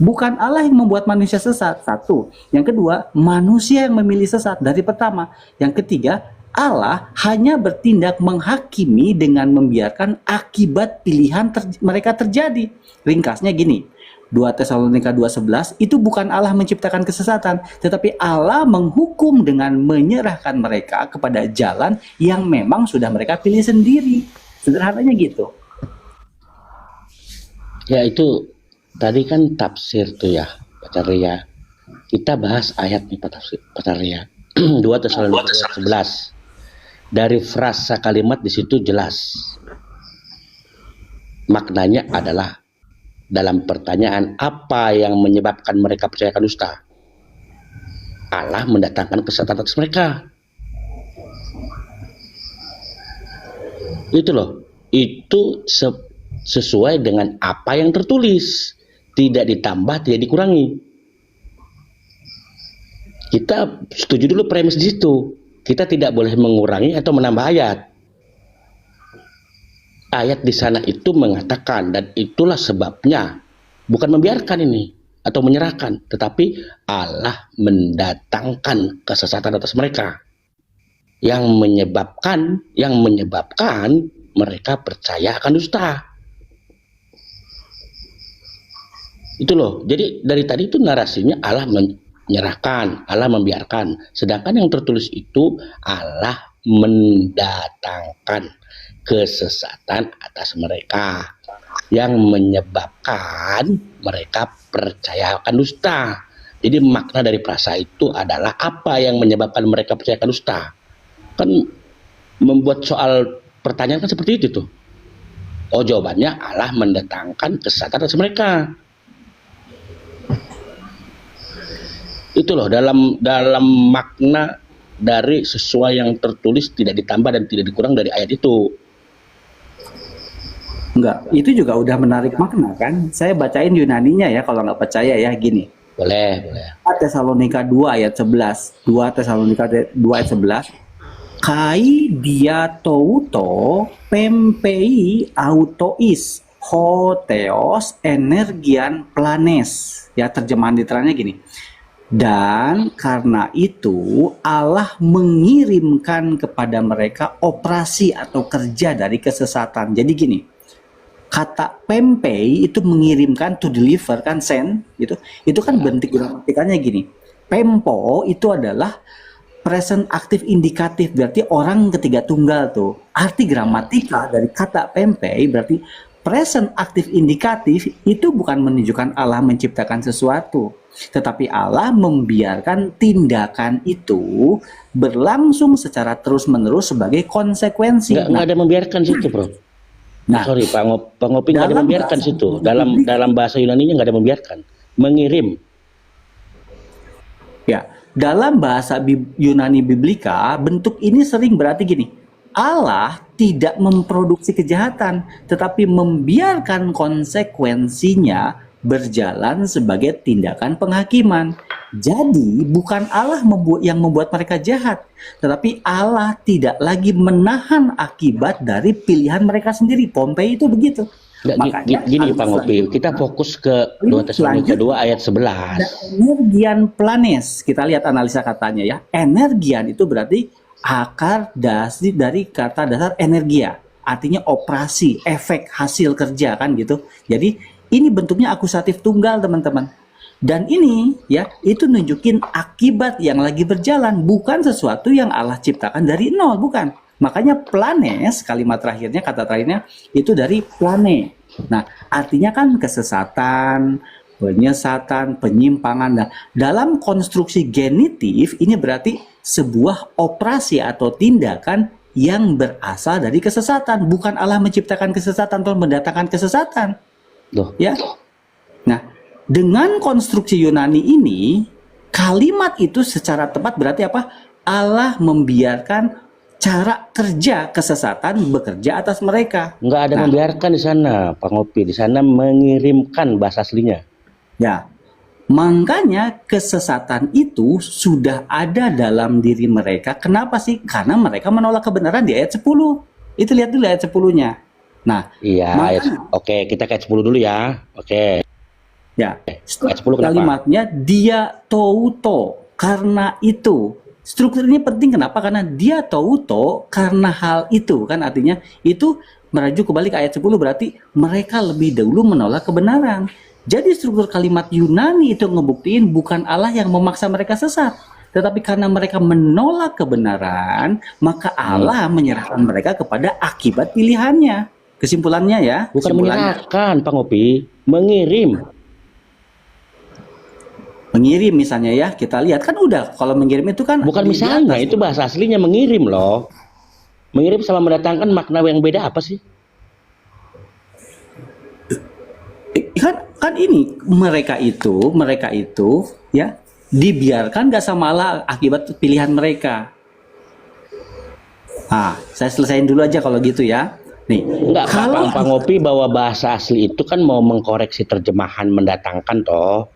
Bukan Allah yang membuat manusia sesat. Satu. Yang kedua, manusia yang memilih sesat dari pertama. Yang ketiga, Allah hanya bertindak menghakimi dengan membiarkan akibat pilihan mereka terjadi. Ringkasnya gini, 2 Tesalonika 2:11 itu bukan Allah menciptakan kesesatan, tetapi Allah menghukum dengan menyerahkan mereka kepada jalan yang memang sudah mereka pilih sendiri. Sederhananya gitu. Ya itu tadi kan tafsir tuh ya, Pak Ria. Kita bahas ayat nih Pak Ria. 2 Tesalonika 11. Dari frasa kalimat di situ jelas. Maknanya adalah dalam pertanyaan apa yang menyebabkan mereka percayakan dusta? Allah mendatangkan kesesatan atas mereka. Itu loh. Itu sesuai dengan apa yang tertulis. Tidak ditambah, tidak dikurangi. Kita setuju dulu premis di situ. Kita tidak boleh mengurangi atau menambah ayat. Ayat di sana itu mengatakan, dan itulah sebabnya, bukan membiarkan ini atau menyerahkan, tetapi Allah mendatangkan kesesatan atas mereka yang menyebabkan mereka percaya akan dusta. Itu loh. Jadi dari tadi itu narasinya Allah menyerahkan, Allah membiarkan. Sedangkan yang tertulis itu Allah mendatangkan kesesatan atas mereka yang menyebabkan mereka percaya akan dusta. Jadi makna dari frasa itu adalah apa yang menyebabkan mereka percaya akan dusta. Kan membuat soal pertanyaan kan seperti itu tuh. Oh, jawabannya Allah mendatangkan kesesatan atas mereka. Itu loh, dalam makna dari sesuai yang tertulis, tidak ditambah dan tidak dikurang dari ayat itu. Enggak, itu juga udah menarik makna kan. Saya bacain Yunaninya ya kalau nggak percaya ya, gini. Boleh. 2 Tesalonika 2 ayat 11. 2 Tesalonika 2 ayat 11. Kai dia touto pempei autois hoteos energian planes. Ya, terjemahan literalnya gini. Dan karena itu Allah mengirimkan kepada mereka operasi atau kerja dari kesesatan. Jadi gini, kata pempei itu mengirimkan, to deliver kan, send gitu. Itu kan bentuk gramatikanya gini. Pempo itu adalah present aktif indikatif, berarti orang ketiga tunggal tuh. Arti gramatika dari kata pempei berarti present aktif indikatif itu bukan menunjukkan Allah menciptakan sesuatu, tetapi Allah membiarkan tindakan itu berlangsung secara terus-menerus sebagai konsekuensi. Nggak ada membiarkan situ, Bro. Nah, Sorry, Pak Ngopi nggak ada membiarkan situ. Dalam bahasa Yunaninya nggak ada membiarkan. Mengirim. Ya, dalam bahasa Yunani Biblika, bentuk ini sering berarti gini. Allah tidak memproduksi kejahatan, tetapi membiarkan konsekuensinya berjalan sebagai tindakan penghakiman. Jadi bukan Allah yang membuat mereka jahat, tetapi Allah tidak lagi menahan akibat dari pilihan mereka sendiri. Pompei itu begitu. Makanya gini Pak Ngopi, kita fokus ke 2 Tesalonika 2 ayat 11. Energian planes, kita lihat analisa katanya ya. Energian itu berarti akar dari kata dasar energia, artinya operasi, efek, hasil kerja kan gitu. Jadi ini bentuknya akusatif tunggal teman-teman. Dan ini ya itu nunjukin akibat yang lagi berjalan, bukan sesuatu yang Allah ciptakan dari nol, bukan. Makanya planes, kalimat terakhirnya, kata terakhirnya itu dari plane. Nah, artinya kan kesesatan, penyesatan, penyimpangan. Nah, dalam konstruksi genitif ini berarti sebuah operasi atau tindakan yang berasal dari kesesatan. Bukan Allah menciptakan kesesatan atau mendatangkan kesesatan. Loh, Ya. Nah, dengan konstruksi Yunani ini, kalimat itu secara tepat berarti apa? Allah membiarkan cara kerja kesesatan bekerja atas mereka. nggak ada Nah, membiarkan di sana, Pak Ngopi. Di sana mengirimkan bahasa aslinya. ya. Makanya kesesatan itu sudah ada dalam diri mereka. Kenapa sih? Karena mereka menolak kebenaran di ayat 10. Itu lihat dulu ayat 10-nya. Nah, Iya, makanya oke, kita ke ayat 10 dulu ya. Oke, ya, ayat 10 kenapa? kalimatnya dia touto karena itu. Struktur ini penting kenapa? Karena dia touto karena hal itu kan artinya itu merujuk kembali ke ayat 10 berarti mereka lebih dahulu menolak kebenaran. Jadi struktur kalimat Yunani itu ngebuktiin bukan Allah yang memaksa mereka sesat, tetapi karena mereka menolak kebenaran, maka Allah menyerahkan mereka kepada akibat pilihannya. Kesimpulannya ya, Bukan kesimpulannya. menyerahkan, Pak Ngopi, mengirim. Mengirim misalnya ya, kita lihat kan udah kalau mengirim itu kan Bukan di misalnya, atas. itu bahasa aslinya mengirim loh. Mengirim sama mendatangkan makna yang beda apa sih? Kan ini mereka itu ya dibiarkan gak sama Allah akibat pilihan mereka. Saya selesaiin dulu aja kalau gitu ya. Nih, Enggak, Pak Ngopi bahwa bahasa asli itu kan mau mengkoreksi terjemahan mendatangkan toh.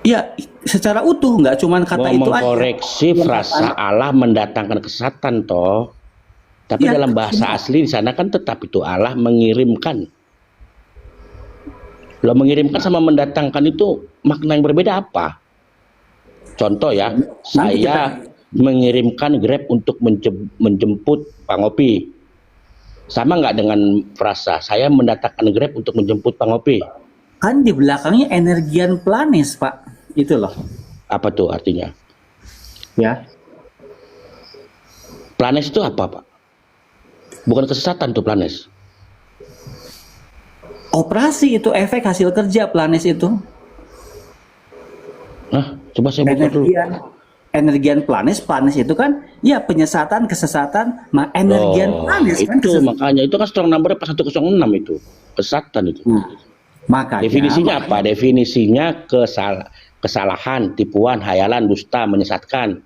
ya secara utuh nggak cuman kata Mau itu aja. mengkoreksi frasa Allah mendatangkan kesesatan toh. Tapi Ya, dalam bahasa asli di sana kan tetap itu Allah mengirimkan. Lo mengirimkan sama mendatangkan itu makna yang berbeda apa? Contoh ya, Nanti saya mengirimkan Grab untuk menjemput Pak Ngopi. Sama nggak dengan frasa saya mendatangkan Grab untuk menjemput Pak Ngopi? Kan di belakangnya energian planes, Pak. Itu loh. Apa tuh artinya? Ya. Planes itu apa, Pak? Bukan kesesatan tuh planes. Operasi itu efek hasil kerja planes itu. Nah, coba saya buka dulu. Energian planes itu kan ya penyesatan, kesesatan, energian planes kan itu kesesatan. makanya itu kan strong number pas 106 itu. Kesesatan itu. Makanya Definisinya apa? Definisinya kesalahan, tipuan, hayalan, dusta, menyesatkan.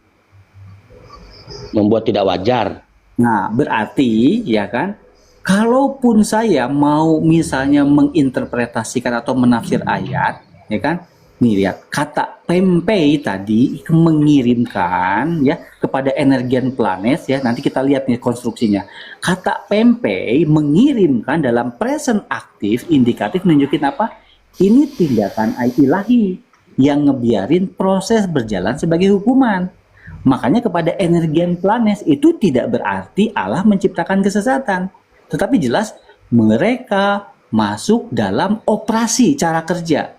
Membuat tidak wajar. Nah, berarti ya kan, kalaupun saya mau misalnya menginterpretasikan atau menafsir ayat, ya kan, nih lihat kata pempei tadi mengirimkan ya kepada energian planet ya. Nanti kita lihat nih konstruksinya. Kata pempei mengirimkan dalam present aktif indikatif nunjukin apa? Ini tindakan ilahi yang ngebiarin proses berjalan sebagai hukuman. Makanya kepada energian planet itu tidak berarti Allah menciptakan kesesatan. Tetapi jelas mereka masuk dalam operasi cara kerja.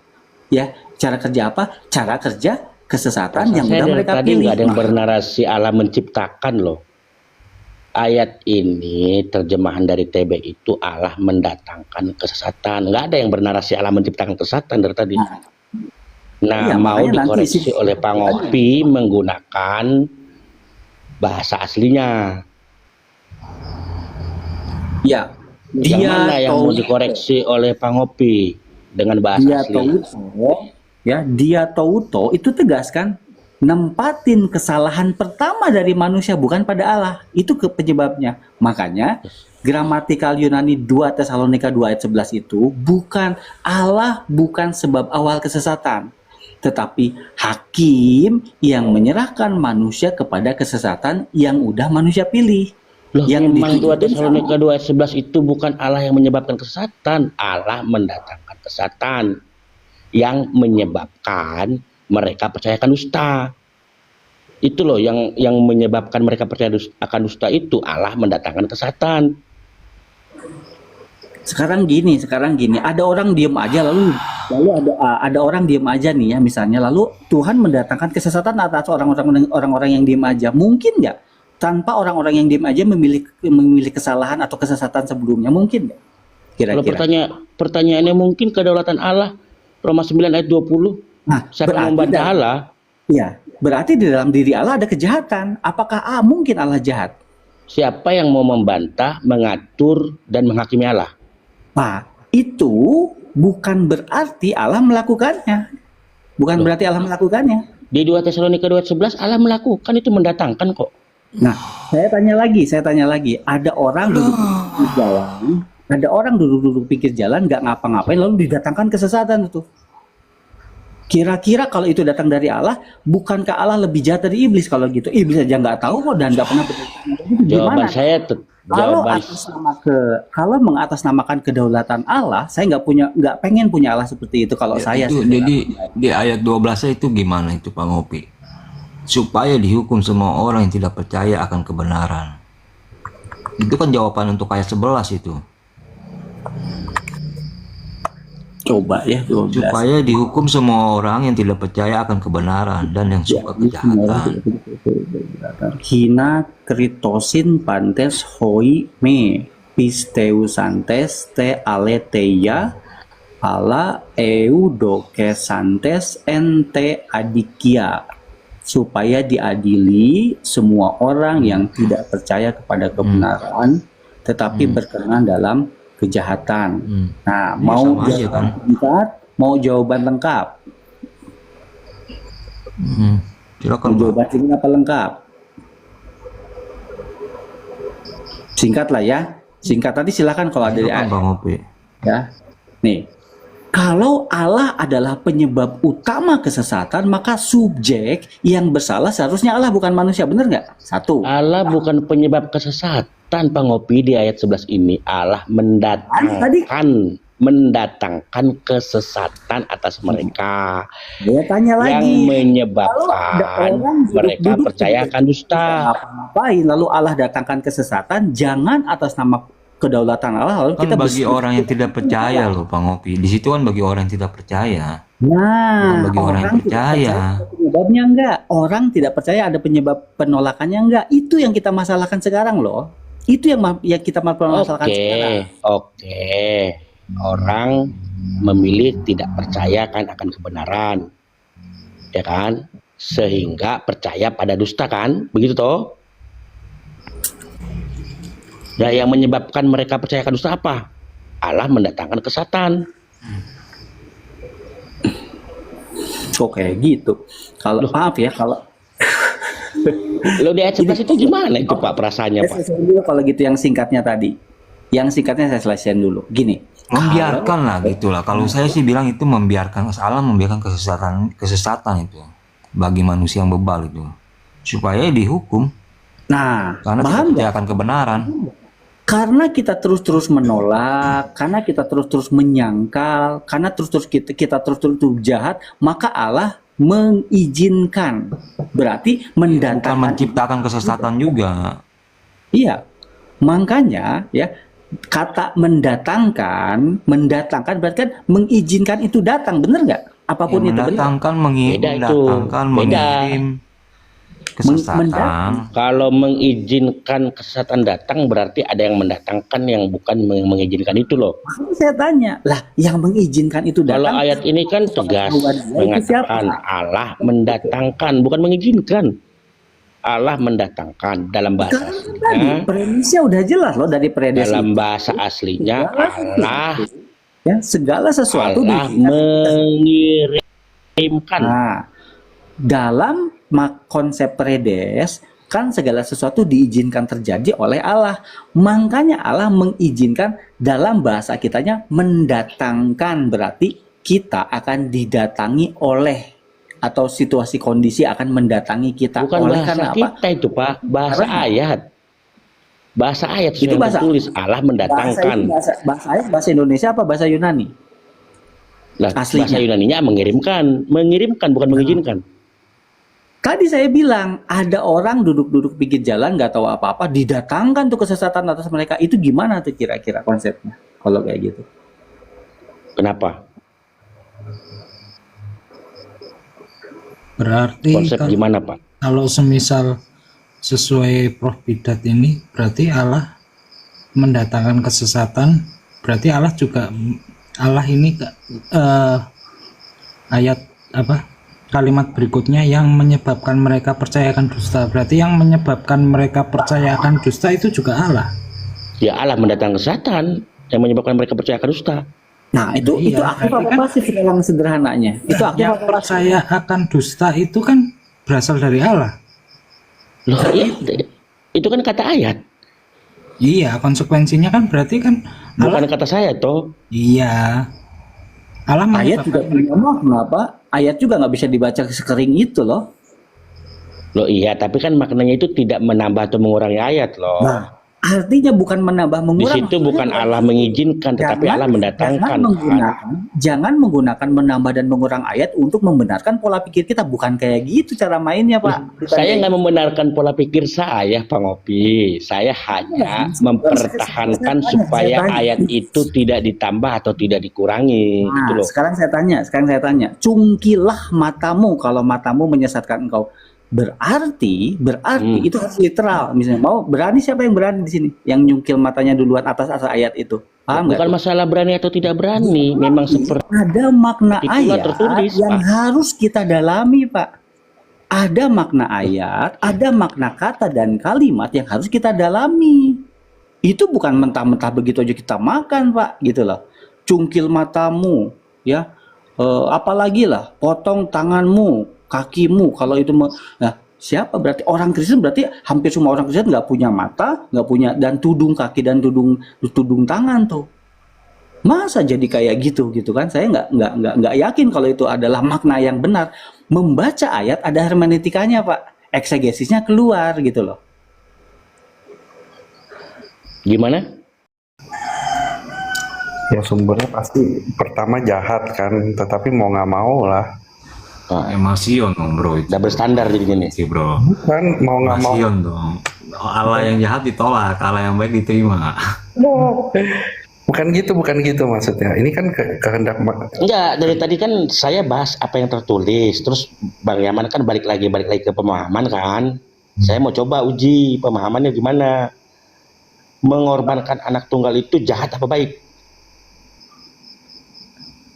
Ya, cara kerja apa? Cara kerja kesesatan yang Saya udah dari mereka tadi pilih. nggak ada yang bernarasi Allah menciptakan loh. Ayat ini terjemahan dari TB itu Allah mendatangkan kesesatan. Nggak ada yang bernarasi Allah menciptakan kesesatan dari tadi. Nah, Iya, mau makanya nanti dikoreksi oleh Pak Ngopi menggunakan bahasa aslinya. Ya, Yang mana yang mau tahu dikoreksi oleh Pak Ngopi dengan bahasa dia asli? tahu ya, dia tahu itu tegas kan nempatin kesalahan pertama dari manusia bukan pada Allah. Itu penyebabnya. Makanya gramatikal Yunani 2 Tesalonika 2 ayat 11 itu bukan Allah bukan sebab awal kesesatan, tetapi hakim yang menyerahkan manusia kepada kesesatan yang udah manusia pilih. Loh, Yang memang 2 ditujukan Tesalonika 2 ayat 11 itu bukan Allah yang menyebabkan kesesatan. Allah mendatangkan kesesatan yang menyebabkan mereka percayakan dusta. Itu loh yang menyebabkan mereka percaya akan dusta itu Allah mendatangkan kesesatan. Sekarang gini, ada orang diem aja lalu ada orang diem aja nih ya misalnya lalu Tuhan mendatangkan kesesatan atas orang-orang yang diem aja. Mungkin nggak tanpa orang-orang yang diem aja memilih kesalahan atau kesesatan sebelumnya? Mungkin nggak? Kalau kira-kira. pertanyaannya mungkin kedaulatan Allah, Roma 9 ayat 20. Nah, Siapa yang berarti membantah Allah? ya, berarti di dalam diri Allah ada kejahatan. Apakah mungkin Allah jahat? Siapa yang mau membantah, mengatur, dan menghakimi Allah? Nah, itu bukan berarti Allah melakukannya. Bukan Loh. berarti Allah melakukannya. Di 2 Tesalonika 2:11 Allah melakukan, itu mendatangkan kok. Nah, saya tanya lagi, ada orang duduk di jalan, ada orang duduk-duduk pinggir jalan nggak ngapa-ngapain lalu didatangkan kesesatan itu. Kira-kira kalau itu datang dari Allah, bukankah Allah lebih jahat dari iblis kalau gitu? Iblis aja nggak tahu kok dan nggak pernah berdosa. Jawaban saya Kalau mengatasnamakan kedaulatan Allah, saya nggak pengen punya Allah seperti itu kalau saya. Itu, jadi di ayat 12 itu gimana itu Pak Ngopi? Supaya dihukum semua orang yang tidak percaya akan kebenaran. Itu kan jawaban untuk ayat 11 itu. Coba ya 12. Supaya dihukum semua orang yang tidak percaya akan kebenaran dan yang suka kejahatan. Hina kritosin pantes hoi me pisteusantes te aletheia ala eudokesantes ente adikia, supaya diadili semua orang yang tidak percaya kepada kebenaran tetapi berkenan dalam kejahatan. Nah, Ini mau sama aja, jawaban kan? singkat, mau jawaban lengkap? Silakan Mau Pak. jawaban singkat apa lengkap? Singkat lah ya. Singkat tadi silakan kalau ada Silakan Pak Ngopi. ya. Nih, kalau Allah adalah penyebab utama kesesatan, maka subjek yang bersalah seharusnya Allah, bukan manusia, benar nggak? Satu. Allah bukan penyebab kesesatan, Pak Ngopi. Di ayat 11 ini Allah mendatangkan kesesatan atas mereka Saya tanya yang lagi. menyebabkan mereka percaya akan dusta. Ngapain lalu Allah datangkan kesesatan? Jangan atas nama kedaulatan Allah lalu Kan kita bagi orang yang tidak percaya loh Pak Ngopi. Di situ kan bagi orang yang tidak percaya. Nah, Bukan bagi orang yang tidak percaya. ada penyebabnya enggak? Orang tidak percaya ada penyebab penolakannya enggak? Itu yang kita masalahkan sekarang loh. Itu yang kita permasalahkan sekarang. Oke. Orang memilih tidak percaya kan akan kebenaran, ya kan? Sehingga percaya pada dusta kan? Begitu toh? Nah, yang menyebabkan mereka percaya akan dusta apa? Allah mendatangkan kesesatan. Oke, gitu. Kalau maaf ya, kalau Lo di ayat 11 itu gimana itu Pak perasaannya Pak? saya selesaiin dulu kalau gitu yang singkatnya tadi. Yang singkatnya saya selesaiin dulu. Gini. Membiarkan lah gitulah. Kalau saya sih bilang itu membiarkan, Allah membiarkan kesesatan itu bagi manusia yang bebal itu supaya dihukum Nah, karena paham tidak nggak? percaya akan kebenaran. Karena kita terus-terus menolak, karena kita terus-terus menyangkal, karena terus-terus kita terus-terus jahat, maka Allah mengizinkan. Berarti Bukan mendatangkan. menciptakan kesesatan juga. Iya. Makanya ya kata mendatangkan berarti kan mengizinkan itu datang, bener nggak? Apapun Ya, itu benar. mendatangkan, Beda itu. mendatangkan, Beda. mengirim kesesatan. Kalau mengizinkan kesesatan datang berarti ada yang mendatangkan yang bukan mengizinkan itu loh. Makanya saya tanya, lah yang mengizinkan itu Kalau datang. ayat ini kan tegas Itu siapa? mengatakan Allah mendatangkan, bukan mengizinkan. Allah mendatangkan dalam bahasa Tadi aslinya. premisnya udah jelas loh dari premis Dalam itu. bahasa aslinya Allah Ya, segala sesuatu Allah diizinkan. mengirimkan. Nah, dalam konsep predes kan segala sesuatu diizinkan terjadi oleh Allah. Makanya Allah mengizinkan, dalam bahasa kitanya mendatangkan, berarti kita akan didatangi oleh, atau situasi kondisi akan mendatangi kita. Bukan oleh bahasa karena apa? kita itu Pak, bahasa Karena- ayat. Bahasa ayat Itu yang bahasa- tertulis Allah mendatangkan. Bahasa Indonesia apa bahasa Yunani? Lah, aslinya. bahasa Yunaninya mengirimkan bukan mengizinkan. Tadi saya bilang ada orang duduk-duduk pinggir jalan nggak tahu apa-apa, didatangkan tuh kesesatan atas mereka. Itu gimana tuh kira-kira konsepnya kalau kayak gitu? Kenapa? Berarti Konsep gimana Pak? kalau semisal sesuai Prof Bidat ini berarti Allah mendatangkan kesesatan berarti Allah ini ayat apa kalimat berikutnya yang menyebabkan mereka percaya akan dusta. Berarti yang menyebabkan mereka percaya akan dusta itu juga Allah. Ya Allah mendatangkan setan yang menyebabkan mereka percaya akan dusta. Nah, itu Iya, aktif berarti apa kan pasif dalam sederhananya? Itu aktif yang apa pasif? percaya akan dusta itu kan berasal dari Allah. Loh, itu kan kata ayat, Iya, konsekuensinya kan berarti kan bukan Allah. kata saya toh. Iya, Allah Ayat juga menyebabkan punya makna, Pak. Ayat juga nggak bisa dibaca sekering itu loh. Loh iya, tapi kan maknanya itu tidak menambah atau mengurangi ayat loh. Nah, artinya bukan menambah Di mengurangi. situ bukan Allah mengizinkan, tetapi Allah mendatangkan. Jangan menggunakan menambah dan mengurang ayat untuk membenarkan pola pikir kita. Bukan kayak gitu cara mainnya, Pak. Bukan Saya kayak nggak membenarkan pola pikir saya, Pak Ngopi. Saya hanya mempertahankan supaya ayat itu tidak ditambah atau tidak dikurangi. Gitu Nah, loh. sekarang saya tanya, cungkilah matamu kalau matamu menyesatkan engkau. Berarti itu harus literal. Misalnya, siapa yang berani di sini? Yang nyungkil matanya duluan atas ayat itu. Paham nggak? Bukan masalah berani atau tidak berani, memang seperti Ada makna itulah ayat tertulis, yang Pak. harus kita dalami, Pak. Ada makna ayat, ada makna kata dan kalimat yang harus kita dalami. Itu bukan mentah-mentah begitu aja kita makan, Pak, gitu loh. Cungkil matamu, ya. Apalagi lah, potong tanganmu, kakimu, kalau itu nah, siapa berarti orang Kristen? Berarti hampir semua orang Kristen nggak punya mata, nggak punya, dan tudung kaki dan tudung tangan tuh. Masa jadi kayak gitu kan? Saya nggak yakin kalau itu adalah makna yang benar. Membaca ayat ada hermeneutikanya, Pak. Eksegesisnya keluar gitu loh. gimana? Ya sumbernya pasti pertama jahat kan, tetapi mau nggak mau lah. Emasion dong bro itu. Double standar jadinya nih. Sih bro. Kan mau nggak mau. Emasion dong. Allah yang jahat ditolak, Allah yang baik diterima. Bukan gitu maksudnya. Ini kan kehendak. Enggak, dari tadi kan saya bahas apa yang tertulis. Terus Bang Yaman kan balik lagi ke pemahaman kan. Saya mau coba uji pemahamannya gimana. Mengorbankan anak tunggal itu jahat apa baik?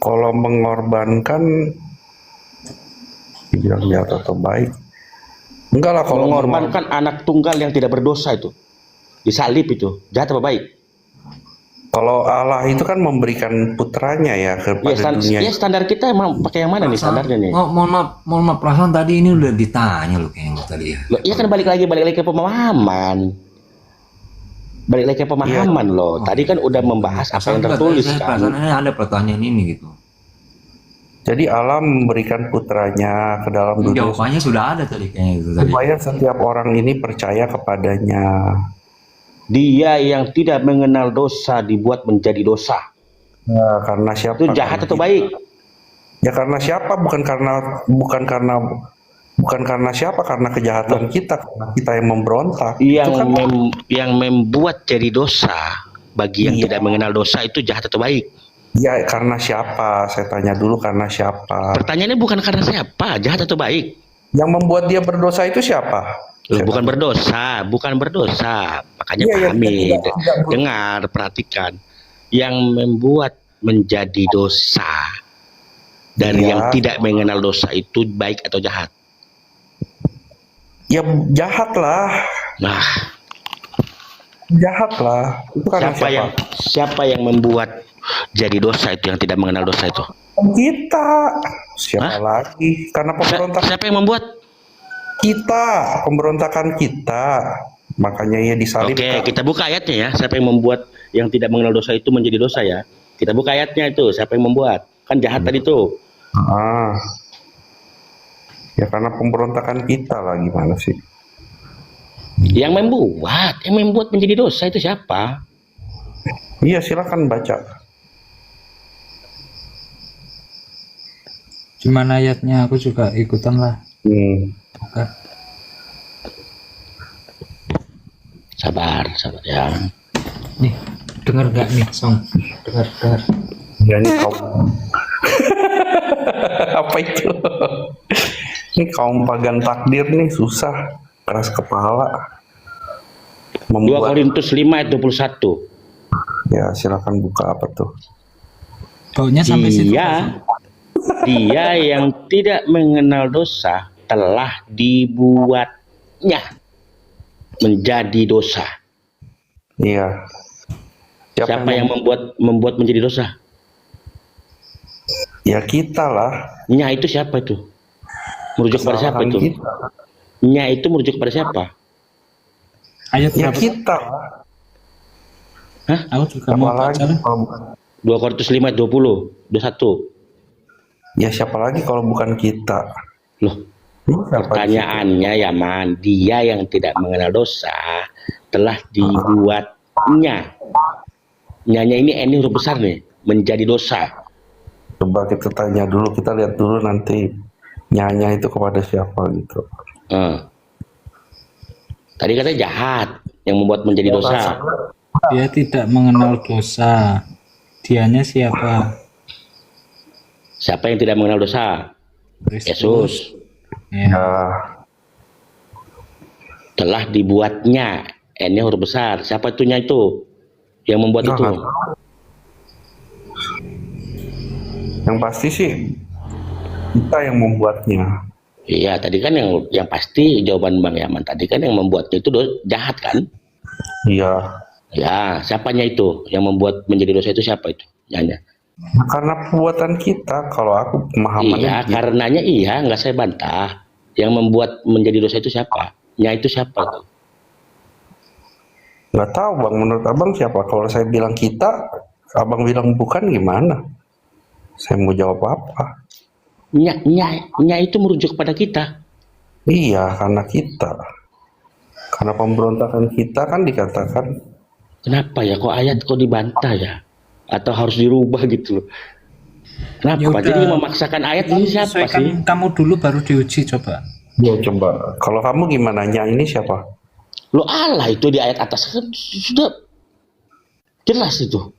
Kalau mengorbankan dibilang jahat atau baik? Enggak lah kalau Mengorbankan anak tunggal yang tidak berdosa itu, disalib itu, jahat apa baik? Kalau Allah itu kan memberikan putranya ya kepada dunia. Ya standar kita emang pakai yang mana nih standarnya nih? Mohon maaf perasaan tadi ini udah ditanya lo kayaknya tadi ya. Loh, iya kan balik lagi ke pemahaman. Balik lagi ke pemahaman loh. Tadi kan udah membahas apa yang tertulis kan. Perasaannya ada pertanyaan ini gitu. Jadi Allah memberikan putranya ke dalam dunia Jawabannya sudah ada tadi kayaknya itu tadi. supaya setiap orang ini percaya kepadanya. Dia yang tidak mengenal dosa dibuat menjadi dosa. Ya, karena siapa? Itu jahat atau baik? Ya karena siapa? Bukan karena siapa? Karena kejahatan kita, karena kita yang memberontak. Yang Itu kan yang membuat jadi dosa bagi yang Iya. tidak mengenal dosa itu jahat atau baik? ya karena siapa? Saya tanya dulu karena siapa? Pertanyaannya bukan karena siapa, jahat atau baik? Yang membuat dia berdosa itu siapa? Loh, Saya bukan tanya. berdosa. Makanya Iya, iya, pahami, tidak. dengar, perhatikan. Yang membuat menjadi dosa dari Iya. yang tidak mengenal dosa itu baik atau jahat? Ya jahat lah, Nah, jahat lah. Itu karena siapa yang membuat jadi dosa itu yang tidak mengenal dosa itu? Kita. Siapa Hah? lagi? Karena pemberontakan Siapa yang membuat? kita, pemberontakan kita. Makanya ia disalib. Oke, kita buka ayatnya ya. Siapa yang membuat yang tidak mengenal dosa itu menjadi dosa ya? Kita buka ayatnya itu. Siapa yang membuat? Kan jahat tadi tuh. Ah. Ya karena pemberontakan kita lah, gimana sih? Yang membuat menjadi dosa itu siapa? Iya, silakan baca. Gimana ayatnya? Aku juga ikutan lah. Oke. Sabar ya. Nih, dengar gak nih song? Dengar. Ya ini kaum apa itu? Ini kaum pagan takdir nih susah, keras kepala. 2 Korintus 5 ayat 21. Ya, silakan buka apa tuh. Baunya sampai situ. Dia yang tidak mengenal dosa telah dibuatnya menjadi dosa. Iya. Siapa yang membuat menjadi dosa? Ya kita lah. Nya itu siapa itu? Merujuk pada siapa Kesalahan itu? kita. Nya itu merujuk pada siapa? Ayat Ya berapa? kita lah. Hah? Aku juga Siapa mau lagi baca. kalau bukan 2 Korintus 5 ayat 20, 21. Ya siapa lagi kalau bukan kita? Loh, Siapa pertanyaannya ya man, dia yang tidak mengenal dosa telah dibuatnya. Nyanya ini N huruf besar nih, menjadi dosa. Coba kita tanya dulu, kita lihat dulu nanti nyanya itu kepada siapa gitu. Tadi katanya jahat yang membuat menjadi dosa. Dia tidak mengenal dosa. Dianya siapa? Siapa yang tidak mengenal dosa? Yesus. Ya. Ya, Telah dibuatnya. N-nya huruf besar. Siapa itunya itu? Yang membuat itu? nggak tahu. Yang pasti sih kita yang membuatnya. Iya, tadi kan yang pasti jawaban Bang Yaman tadi kan yang membuatnya itu jahat kan? Iya. Ya, siapanya itu yang membuat menjadi dosa itu siapa itu? Nyanya. Karena perbuatan kita, kalau aku pemahamannya Iya, gitu. karenanya iya, nggak saya bantah. Yang membuat menjadi dosa itu siapa? Nya itu siapa itu? Nggak tahu bang, menurut abang siapa? Kalau saya bilang kita, abang bilang bukan, gimana? Saya mau jawab apa? Nya itu merujuk pada kita. Iya, karena kita. Karena pemberontakan kita kan dikatakan. Kenapa ya? Kok ayat kok dibantah ya? Atau harus dirubah gitu loh? Kenapa? Ya udah. Jadi memaksakan ayat ini siapa Sesuaikan sih? kamu dulu baru diuji coba. Ya coba, kalau kamu gimana? Nya ini siapa? Lo Allah itu di ayat atas kan sudah jelas itu.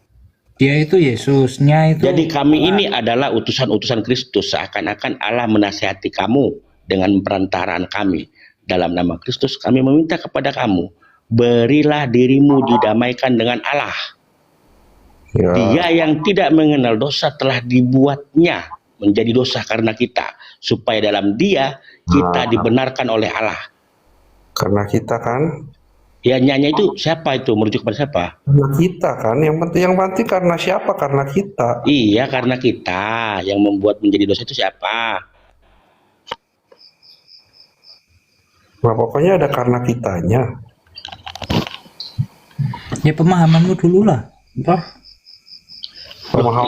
Dia itu Yesusnya itu. Jadi kami ini adalah utusan-utusan Kristus, seakan-akan Allah menasihati kamu dengan perantaraan kami. Dalam nama Kristus kami meminta kepada kamu, berilah dirimu didamaikan dengan Allah. Ya, Dia yang tidak mengenal dosa telah dibuatnya menjadi dosa karena kita, supaya dalam Dia kita dibenarkan oleh Allah. karena kita kan. Ya, nyanya itu siapa itu? Merujuk pada siapa? Karena kita kan, yang penting karena siapa? Karena kita. Iya, karena kita. Yang membuat menjadi dosa itu siapa? Nah, pokoknya ada karena kitanya. Ya pemahamanmu dulu lah. Toh,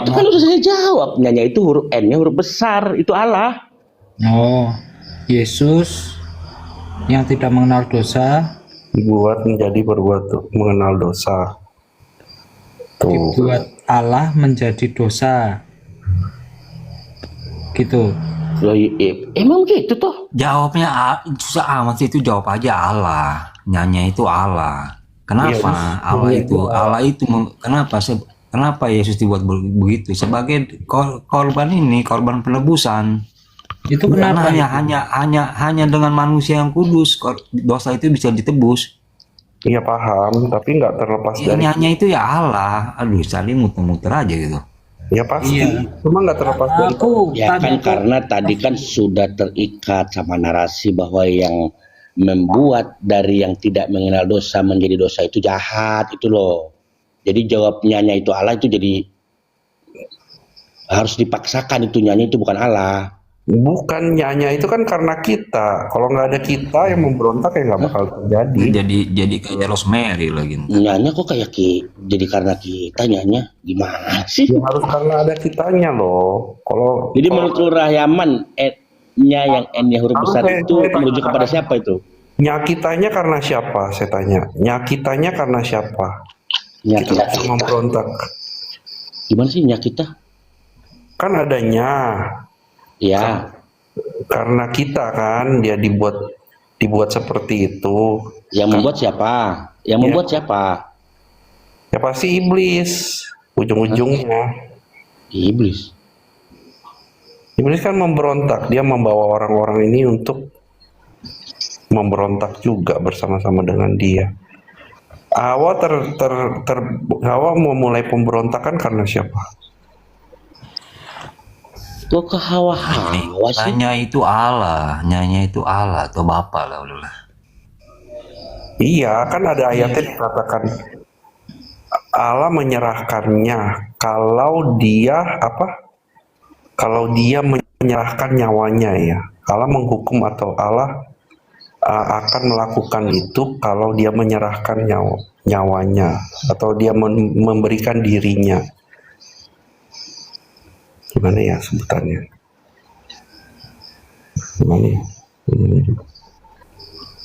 Itu kan udah saya jawab. Nyanya itu huruf N-nya huruf besar, itu Allah. oh, Yesus yang tidak mengenal dosa Dibuat menjadi berbuat mengenal dosa. Tuh. dibuat Allah menjadi dosa. Gitu. Loh, emang gitu toh? Jawabnya susah amat sih, itu jawab aja Allah. Nyanya itu Allah. Kenapa Allah itu kenapa Yesus dibuat begitu sebagai korban ini, korban penebusan. Itu Karena kenapa? hanya dengan manusia yang kudus dosa itu bisa ditebus. Iya paham, tapi nggak terlepas dari. Nyanya itu ya Allah. Aduh, saling muter-muter aja gitu. Ya pasti, Iya. cuma nggak terlepas dari. Aku Ya kan tadi tuh karena tadi kan sudah terikat sama narasi bahwa yang membuat dari yang tidak mengenal dosa menjadi dosa itu jahat itu loh. Jadi jawabnya itu Allah itu jadi harus dipaksakan itu nyanyi itu bukan Allah. Bukan nyanya itu kan karena kita. Kalau nggak ada kita yang memberontak ya nggak bakal terjadi. Jadi kayak Rosemary lagi. Nyanya kok kayak jadi karena kita nyanya gimana sih? Ya harus karena ada kitanya loh. Kalau Jadi menurut lu Rahyaman nya yang N-nya huruf besar itu merujuk kepada siapa itu? nyakitanya karena siapa? Saya tanya. Nyakitanya karena siapa? Nya Kita kita. bisa memberontak. Gimana sih nya kita? Kan adanya. Ya, Karena kita kan dia dibuat seperti itu. yang membuat siapa? Yang membuat siapa? Ya pasti iblis ujung-ujungnya. Iblis. Iblis kan memberontak, dia membawa orang-orang ini untuk memberontak juga bersama-sama dengan dia. Hawa Hawa mau mulai pemberontakan karena siapa? Kok ke hawa-hawa sih? Nyanya itu Allah atau Bapa lah udahlah. Iya, kan ada ayatnya dikatakan Allah menyerahkannya kalau dia Kalau dia menyerahkan nyawanya ya. Allah menghukum atau Allah akan melakukan itu kalau dia menyerahkan nyawanya atau dia memberikan dirinya. Gimana ya sebutannya? Gimana ya?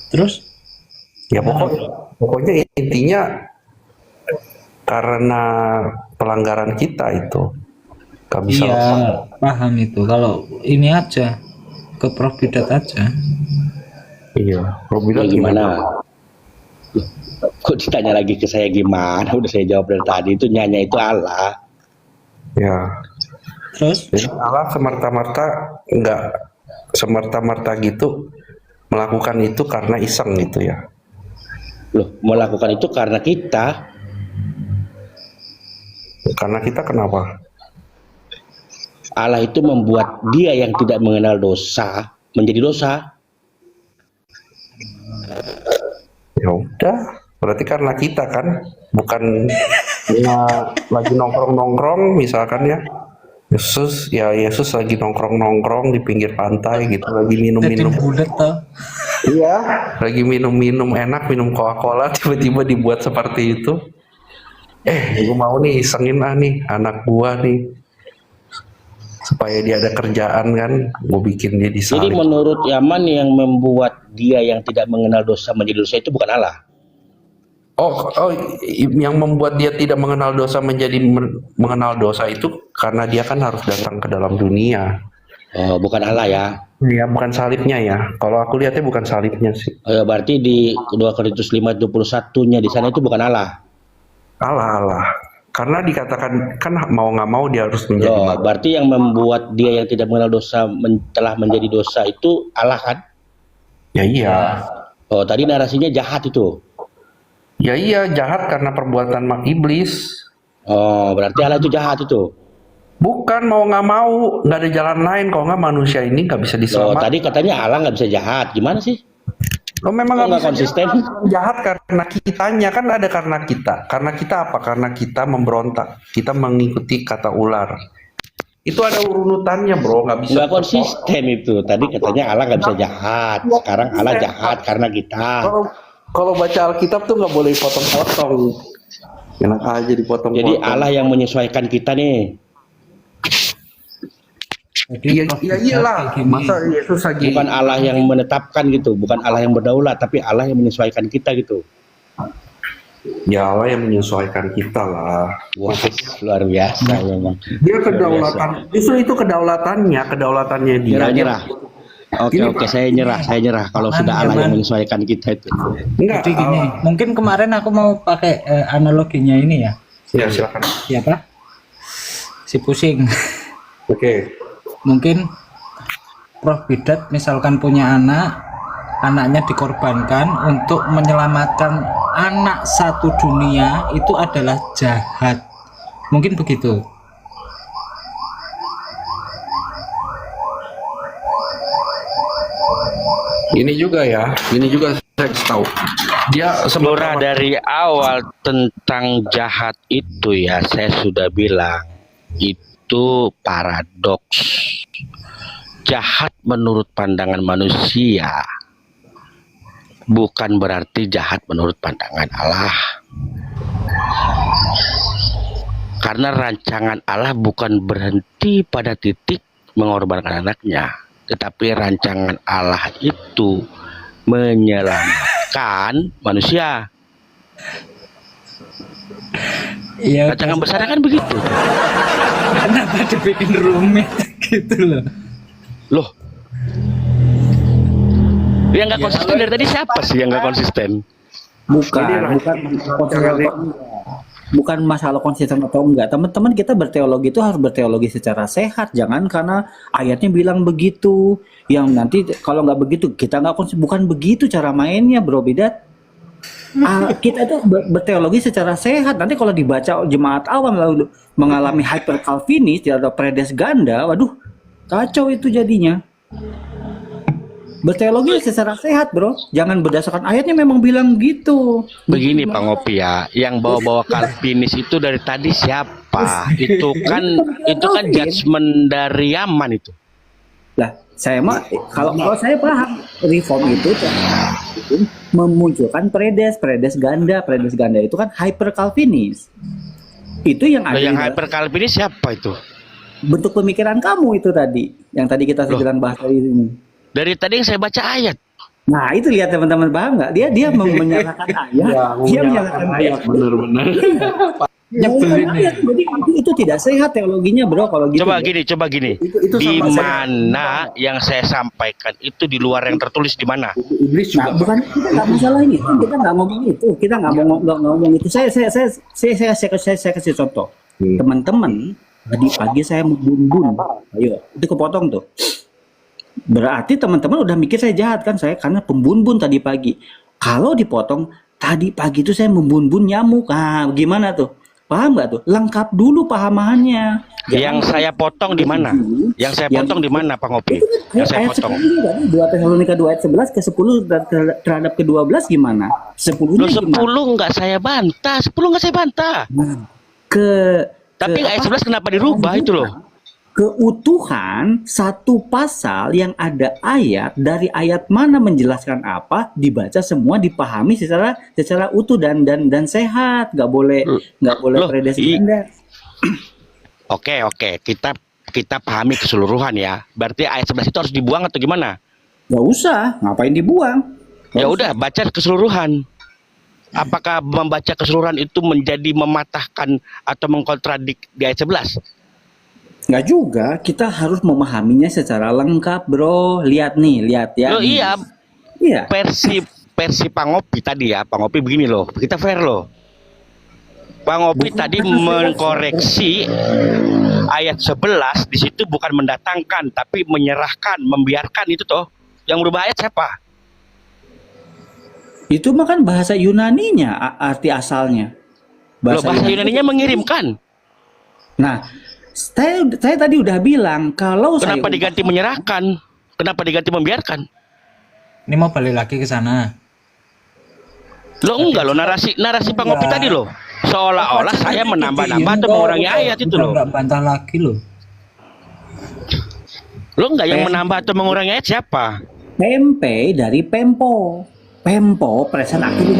Terus Ya pokoknya intinya karena pelanggaran kita itu gak bisa iya lepas. paham itu. Kalau ini aja ke Prof Bidat aja. Iya, Robi Ya gimana? Kok ditanya lagi ke saya gimana? Udah saya jawab dari tadi, itu nyanya itu Allah. Ya, Terus jadi Allah semerta-merta gitu melakukan itu karena iseng gitu ya. Loh, melakukan itu karena kita. Karena kita kenapa? Allah itu membuat dia yang tidak mengenal dosa menjadi dosa. Ya udah, berarti karena kita kan, bukan lagi nongkrong misalkan ya. Yesus lagi nongkrong di pinggir pantai gitu, lagi jadi minum-minum. bulat toh. Iya, lagi minum-minum enak, minum Coca-Cola, tiba-tiba dibuat seperti itu. Gue mau nih isengin nih anak gua nih, supaya dia ada kerjaan kan, gue bikin dia Jadi disalib. menurut Yaman yang membuat dia yang tidak mengenal dosa menjadi dosa itu bukan Allah. Yang membuat dia tidak mengenal dosa menjadi mengenal dosa itu karena dia kan harus datang ke dalam dunia. Oh, bukan Allah ya. Ya, bukan salibnya ya. Kalau aku lihatnya bukan salibnya sih. Berarti di 2 Korintus 5:21-nya di sana itu bukan Allah. Allah. Karena dikatakan kan mau nggak mau dia harus menjadi Loh, berarti yang membuat dia yang tidak mengenal dosa telah menjadi dosa itu Allah kan? Ya iya. Oh, tadi narasinya jahat itu. Ya iya, jahat karena perbuatan iblis. Oh, berarti Allah itu jahat itu. Bukan mau nggak mau, nggak ada jalan lain. Kalau nggak manusia ini nggak bisa Loh, diselamatkan. tadi katanya Allah nggak bisa jahat. Gimana sih? Lo memang Kok nggak nggak bisa konsisten? jahat karena kitanya kan ada karena kita. Karena kita apa? Karena kita memberontak. Kita mengikuti kata ular. Itu ada urutannya bro, nggak bisa. Nggak konsisten itu. Tadi katanya Allah nggak bisa jahat. Sekarang Allah jahat karena kita. Kalau baca Alkitab tuh nggak boleh potong-potong. Enak aja dipotong-potong. Jadi Allah yang menyesuaikan kita nih. Iya iyalah. Masa Yesus lagi? Bukan Allah yang menetapkan gitu, bukan Allah yang berdaulat, tapi Allah yang menyesuaikan kita gitu. Ya Allah yang menyesuaikan kita lah. Wah, luar biasa memang. Dia kedaulatan. Justru itu kedaulatannya dia. Nyerah. Oke, saya nyerah. Kalau sudah Allah yang menyesuaikan kita itu. Enggak. Jadi gini, mungkin kemarin aku mau pakai analoginya ini ya. Ya silakan. Siapa? Si pusing. Oke. Mungkin Prof Bidat misalkan punya anaknya dikorbankan untuk menyelamatkan anak satu dunia, itu adalah jahat. Mungkin begitu. Ini juga saya tahu. Dia Sebenarnya dari awal tentang jahat itu ya, saya sudah bilang itu paradoks. Jahat menurut pandangan manusia bukan berarti jahat menurut pandangan Allah. Karena rancangan Allah bukan berhenti pada titik mengorbankan anaknya, tetapi rancangan Allah itu menyelamatkan manusia. Iya. Rancangan besar kan begitu. Kenapa dibikin rumit gitu loh? Loh, yang nggak konsisten dari tadi siapa sih yang nggak konsisten? Bukan masalah konsisten atau enggak. Teman-teman, kita berteologi itu harus berteologi secara sehat. Jangan karena ayatnya bilang begitu, yang nanti kalau nggak begitu kita nggak konsisten. Bukan begitu cara mainnya, Bro Bidat. kita itu berteologi secara sehat. Nanti kalau dibaca jemaat awam lalu mengalami hyper Calvinis atau predes ganda, waduh, kacau itu jadinya. Berteologi secara sehat, bro. Jangan berdasarkan ayatnya memang bilang gitu. Begini Pak Ngopi ya, yang bawa-bawa Calvinis itu dari tadi siapa? Itu kan judgement dari Yaman itu. Lah, saya mah kalau saya paham reform itu memunculkan predes ganda itu kan hyper Calvinis. Itu yang ada. Yang hyper Calvinis siapa itu? Bentuk pemikiran kamu itu tadi, yang tadi kita sedang bahas dari ini. Dari tadi yang saya baca ayat. Nah, itu lihat teman-teman paham nggak? Dia menyalahkan ayat. Dia menyalahkan ayat. Benar-benar. Jadi itu tidak sehat teologinya, bro. Kalau gitu. Coba gini. Itu Di sama mana yang saya sampaikan itu di luar yang tertulis di mana? Iblis Nah, bukan kita nggak masalah ini. Kita nggak ngomong itu. Kita nggak ngomong itu. Saya kasih contoh. Teman-teman, tadi pagi saya membun. Ayo, itu kepotong tuh. Berarti teman-teman udah mikir saya jahat kan, saya karena pembun-bun tadi pagi. Kalau dipotong tadi pagi itu saya membun-bun nyamuk. Nah, gimana tuh? Paham nggak tuh? Lengkap dulu pahamannya. Yang saya potong di mana? Yang saya potong di mana Pak Ngopi? Yang saya Ayat potong. 10 tadi 2 Tesalonika 2 ayat 11 ke 10 terhadap ke 12 gimana? 10-nya Loh, gimana? 10 nggak saya bantah. 10 nggak saya bantah. Nah, Tapi ayat 11 kenapa dirubah itu loh? keutuhan satu pasal yang ada ayat dari ayat mana menjelaskan apa dibaca semua dipahami secara utuh dan sehat, nggak boleh Loh, predes ganda. Oke, kita pahami keseluruhan ya. Berarti ayat 11 itu harus dibuang atau gimana? Nggak usah, ngapain dibuang? Ya udah, baca keseluruhan. Apakah membaca keseluruhan itu menjadi mematahkan atau mengkontradik di ayat 11? Nggak juga, kita harus memahaminya secara lengkap, bro. Lihat ya. Loh iya, Iya. versi Pak Ngopi tadi ya. Pak Ngopi begini loh, kita fair loh. Pak Ngopi tadi mengkoreksi ayat 11 di situ bukan mendatangkan tapi menyerahkan, membiarkan itu toh. Yang berubah ayat siapa? Itu mah kan bahasa Yunaninya, arti asalnya. Bahasa Yunaninya mengirimkan. Nah, saya tadi udah bilang kalau Kenapa saya diganti menyerahkan? Kenapa diganti membiarkan? Ini mau balik lagi ke sana. Lo enggak lo narasi Pak Ngopi tadi loh. Seolah-olah saya menambah-nambah atau mengurangi ayat itu loh. Enggak bantah lagi loh. Lo enggak yang menambah atau mengurangi ayat siapa? Pempe dari Pempo. Pempo present active.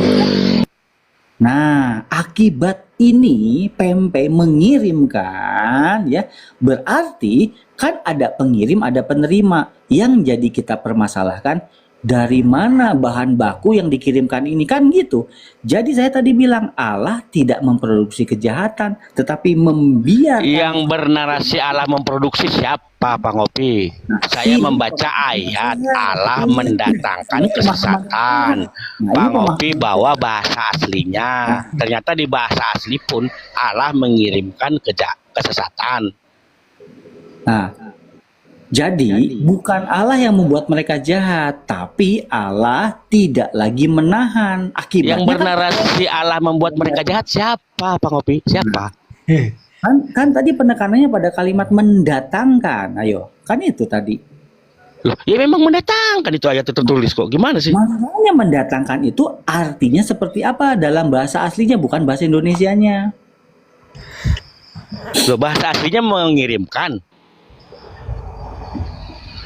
Nah, akibat ini Pempe mengirimkan ya, berarti kan ada pengirim, ada penerima. Yang jadi kita permasalahkan dari mana bahan baku yang dikirimkan ini kan gitu. Jadi saya tadi bilang Allah tidak memproduksi kejahatan, tetapi membiarkan. Yang bernarasi Allah memproduksi siapa Pak Ngopi? Saya membaca ayat Allah mendatangkan kesesatan. Pak Ngopi bawa bahasa aslinya. Ternyata di bahasa asli pun Allah mengirimkan kesesatan. Nah, jadi bukan Allah yang membuat mereka jahat, tapi Allah tidak lagi menahan. Akibatnya Yang bernarasi Allah membuat mereka jahat siapa Pak Ngopi? Siapa? kan tadi penekanannya pada kalimat mendatangkan. Ayo, kan itu tadi. Loh, ya memang mendatangkan itu ayat tertulis kok. Gimana sih? Makanya mendatangkan itu artinya seperti apa dalam bahasa aslinya, bukan bahasa Indonesianya. Loh, bahasa aslinya mengirimkan.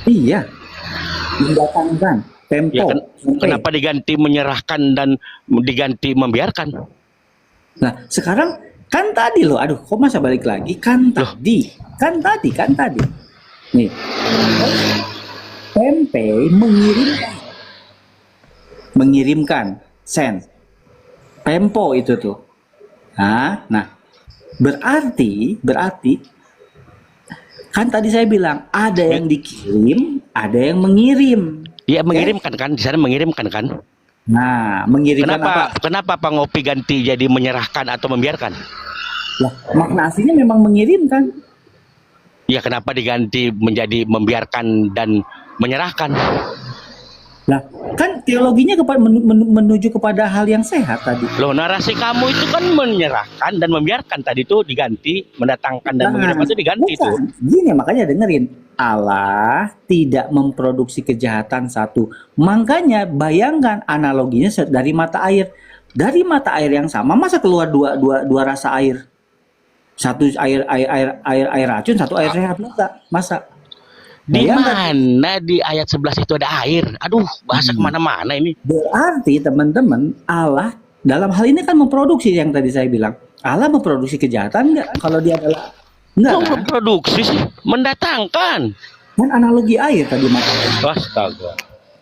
Iya, mendatangkan. Tempo. Ya, kenapa diganti menyerahkan dan diganti membiarkan? Nah, sekarang kan tadi loh, aduh, kok masa balik lagi? Kan tadi. Nih, Tempe mengirimkan, send. Tempo itu tuh. Nah, berarti kan tadi saya bilang ada yang dikirim, ada yang mengirim. Iya, mengirimkan kan? Di sana mengirimkan kan? Nah, mengirimkan apa? Kenapa Pak Ngopi ganti jadi menyerahkan atau membiarkan? Lah, makna aslinya memang mengirimkan. Ya, kenapa diganti menjadi membiarkan dan menyerahkan? Nah, kan teologinya menuju kepada hal yang sehat tadi. Loh, narasi kamu itu kan menyerahkan dan membiarkan tadi tuh diganti, mendatangkan dan mengirimkan itu diganti tuh. bukan. Gini, makanya dengerin. Allah tidak memproduksi kejahatan satu. Makanya bayangkan analoginya dari mata air. Dari mata air yang sama, masa keluar dua rasa air? Satu air racun, satu air sehat, masa? Di Bayangkan. mana di ayat 11 itu ada air? Aduh, bahasa kemana-mana ini. Berarti teman-teman, Allah dalam hal ini kan memproduksi yang tadi saya bilang. Allah memproduksi kejahatan nggak? Kalau dia adalah enggak Kok kan? memproduksi sih? Mendatangkan. Kan analogi air tadi mata air. Astaga.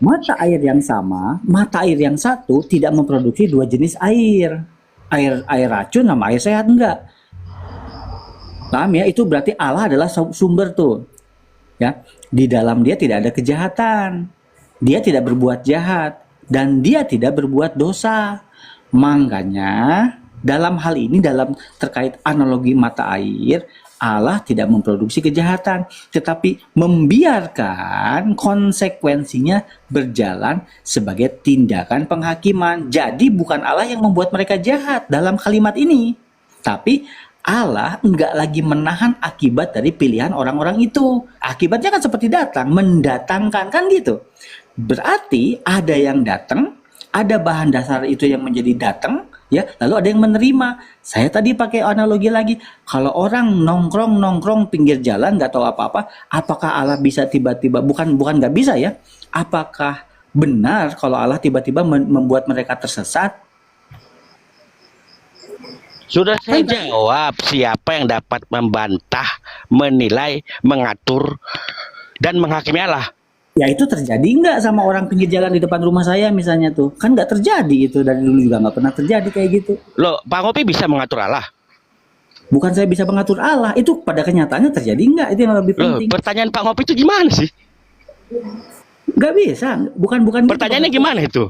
Mata air yang sama, mata air yang satu tidak memproduksi dua jenis air. Air racun sama air sehat enggak. Paham ya? Itu berarti Allah adalah sumber tuh. Ya, di dalam dia tidak ada kejahatan. Dia tidak berbuat jahat dan dia tidak berbuat dosa. Makanya dalam hal ini dalam terkait analogi mata air, Allah tidak memproduksi kejahatan, tetapi membiarkan konsekuensinya berjalan sebagai tindakan penghakiman. Jadi bukan Allah yang membuat mereka jahat dalam kalimat ini, tapi Allah enggak lagi menahan akibat dari pilihan orang-orang itu. Akibatnya kan seperti mendatangkan kan gitu. Berarti ada yang datang, ada bahan dasar itu yang menjadi datang, ya, lalu ada yang menerima. Saya tadi pakai analogi lagi, kalau orang nongkrong pinggir jalan nggak tahu apa-apa, apakah Allah bisa tiba-tiba, bukan nggak bisa ya, apakah benar kalau Allah tiba-tiba membuat mereka tersesat? Sudah saya jawab, siapa yang dapat membantah, menilai, mengatur, dan menghakimi Allah? Ya itu terjadi nggak sama orang pinggir jalan di depan rumah saya misalnya tuh? Kan nggak terjadi itu, dari dulu juga nggak pernah terjadi kayak gitu. Loh, Pak Ngopi bisa mengatur Allah? Bukan saya bisa mengatur Allah, itu pada kenyataannya terjadi nggak? Itu yang lebih Loh, penting. pertanyaan Pak Ngopi itu gimana sih? Nggak bisa, bukan Pertanyaannya gitu. gimana itu?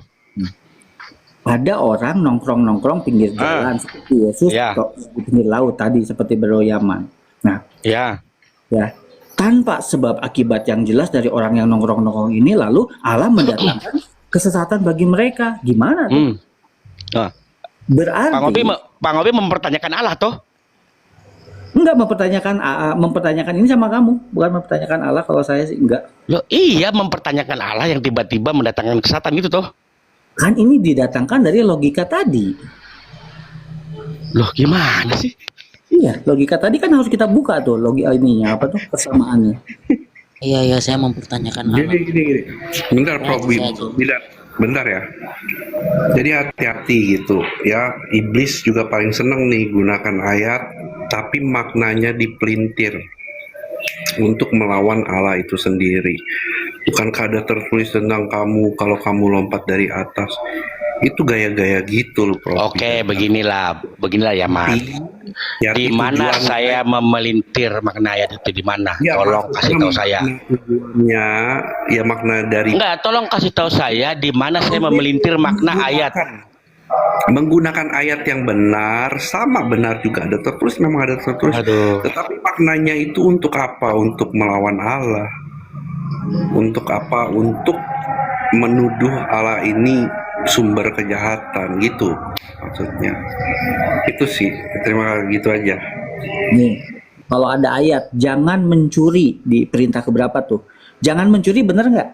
Ada orang nongkrong pinggir jalan seperti Yesus Ya. di pinggir laut tadi seperti beroyaman. Nah, Ya, ya tanpa sebab akibat yang jelas dari orang yang nongkrong ini, lalu Allah mendatangkan kesesatan bagi mereka. Gimana tuh? Nah, Berarti Pak Ngopi mempertanyakan Allah toh? enggak mempertanyakan ini sama kamu, bukan mempertanyakan Allah. Kalau saya sih enggak. Loh, iya mempertanyakan Allah yang tiba-tiba mendatangkan kesesatan itu toh? Kan ini didatangkan dari logika tadi. Loh, gimana sih? Iya, logika tadi kan harus kita buka tuh logika ininya apa tuh persamaannya. Iya, saya mempertanyakan Allah. Gini. Bentar, Prof. Bentar ya. Jadi hati-hati gitu ya. Iblis juga paling seneng nih gunakan ayat, tapi maknanya dipelintir untuk melawan Allah itu sendiri. Bukankah ada tertulis tentang kamu kalau kamu lompat dari atas? Itu gaya-gaya gitu loh, Prof. Oke, beginilah ya, Mas. Ya, Di itu mana tujuan saya memelintir makna ayat itu di mana? Ya, Tolong maksudnya kasih tahu saya. tujuannya ya makna dari Enggak, tolong kasih tahu saya di mana saya memelintir makna ayat. Menggunakan ayat yang benar, sama benar juga ada tertulis, memang ada tertulis. Aduh. Tetapi maknanya itu untuk apa? Untuk melawan Allah. Untuk apa? Untuk menuduh Allah ini sumber kejahatan gitu maksudnya. Itu sih. Terima kasih, gitu aja. Nih, kalau ada ayat jangan mencuri di perintah keberapa tuh? Jangan mencuri, bener nggak?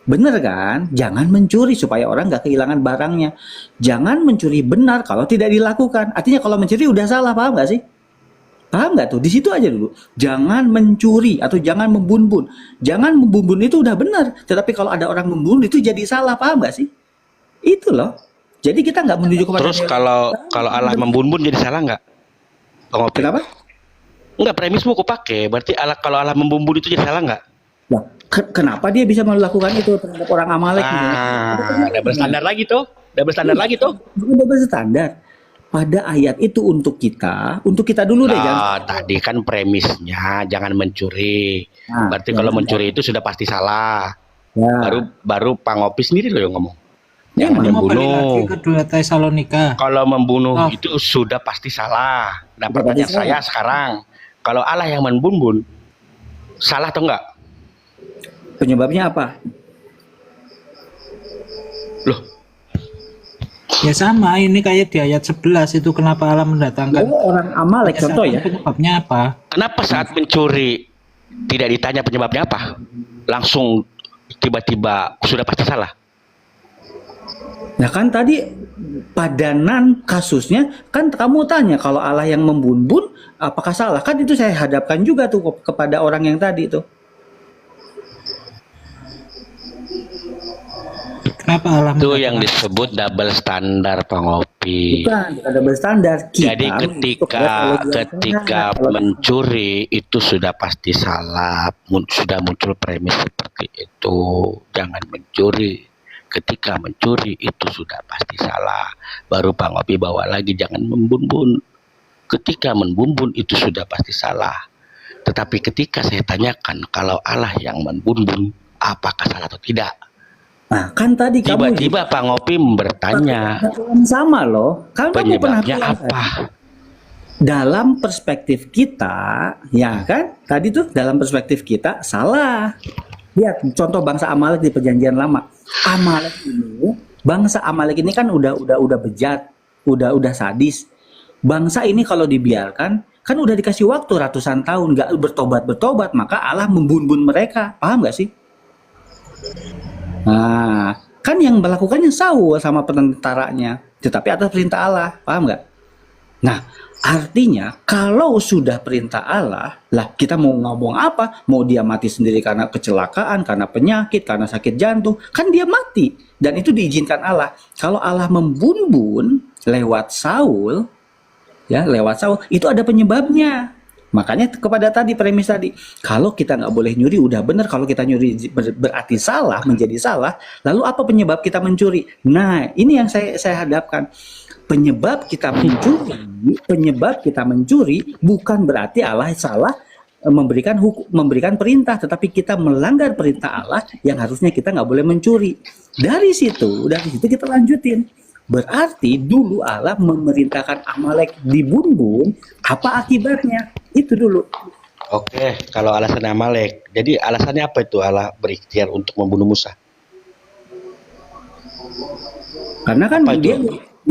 Bener kan? Jangan mencuri supaya orang nggak kehilangan barangnya. Jangan mencuri benar kalau tidak dilakukan. Artinya kalau mencuri udah salah, paham nggak sih? Paham nggak tuh? Di situ aja dulu. Jangan mencuri atau jangan membunuh. Jangan membunuh itu udah benar. Tetapi kalau ada orang membunuh itu jadi salah, paham nggak sih? Itu loh. Jadi kita nggak menuju kepada. Terus kalau Allah membun-bun jadi salah nggak? Bang Opi? Kenapa? Enggak, premismu aku pakai. Berarti kalau Allah membun-bun itu jadi salah nggak? Nah, kenapa dia bisa melakukan itu terhadap orang Amalek? Double standar lagi tuh. Double standar lagi tuh. Bukan double standar. Pada ayat itu untuk kita dulu deh. Tadi kan premisnya jangan mencuri. Nah, Berarti kalau mencuri itu sudah pasti salah. Ya. Baru Pak Ngopi sendiri loh yang ngomong. Ya, Jangan Mau balik lagi membunuh. ke 2 Tesalonika. Kalau membunuh Oh. itu sudah pasti salah. Nah, Sudah pertanyaan pasti saya sekarang, kalau Allah yang membun-bun, salah atau enggak? Penyebabnya apa? Loh, Ya sama, ini kayak di ayat 11 itu kenapa Allah mendatangkan Kalau orang Amalek contoh ya, penyebabnya apa? kenapa saat mencuri tidak ditanya penyebabnya apa? Langsung tiba-tiba sudah pasti salah. nah kan tadi padanan kasusnya kan kamu tanya kalau Allah yang membunuh apakah salah? Kan itu saya hadapkan juga tuh kepada orang yang tadi tuh. Kenapa Allah Itu yang mendatangkan? disebut double standar pengopi. Bukan ada berstandar. Jadi ketika mencuri itu sudah pasti salah, sudah muncul premis seperti itu. Jangan mencuri. Ketika mencuri itu sudah pasti salah. Baru Pak Ngopi bawa lagi jangan membumbun. Ketika membumbun itu sudah pasti salah. Tetapi ketika saya tanyakan kalau Allah yang membumbun, apakah salah atau tidak? Nah, kan tadi kamu Tiba-tiba Pak Ngopi bertanya, sama loh. Kan kamu pernah penyebabnya bilang apa? dalam perspektif kita, ya kan? Tadi tuh dalam perspektif kita salah. Lihat contoh bangsa Amalek di Perjanjian Lama. Amalek ini, bangsa Amalek ini kan udah bejat, udah sadis. Bangsa ini kalau dibiarkan kan udah dikasih waktu ratusan tahun nggak bertobat, maka Allah membunuh mereka. Paham nggak sih? Nah, kan yang melakukannya Saul sama tentaranya, tetapi atas perintah Allah, paham nggak? Nah, artinya kalau sudah perintah Allah, lah kita mau ngomong apa? Mau dia mati sendiri karena kecelakaan, karena penyakit, karena sakit jantung, kan dia mati dan itu diizinkan Allah. Kalau Allah membunuh lewat Saul, ya lewat Saul, itu ada penyebabnya. Makanya kepada tadi premis tadi, kalau kita nggak boleh nyuri udah benar, kalau kita nyuri berarti salah, menjadi salah. Lalu apa penyebab kita mencuri? Nah, ini yang saya hadapkan. Penyebab kita mencuri bukan berarti Allah salah memberikan perintah, tetapi kita melanggar perintah Allah yang harusnya kita nggak boleh mencuri. Dari situ kita lanjutin. Berarti dulu Allah memerintahkan Amalek dibunuh, apa akibatnya? Itu dulu. Oke, kalau alasan Amalek, jadi alasannya apa itu Allah berikhtiar untuk membunuh Musa? Karena kan Apa itu? dia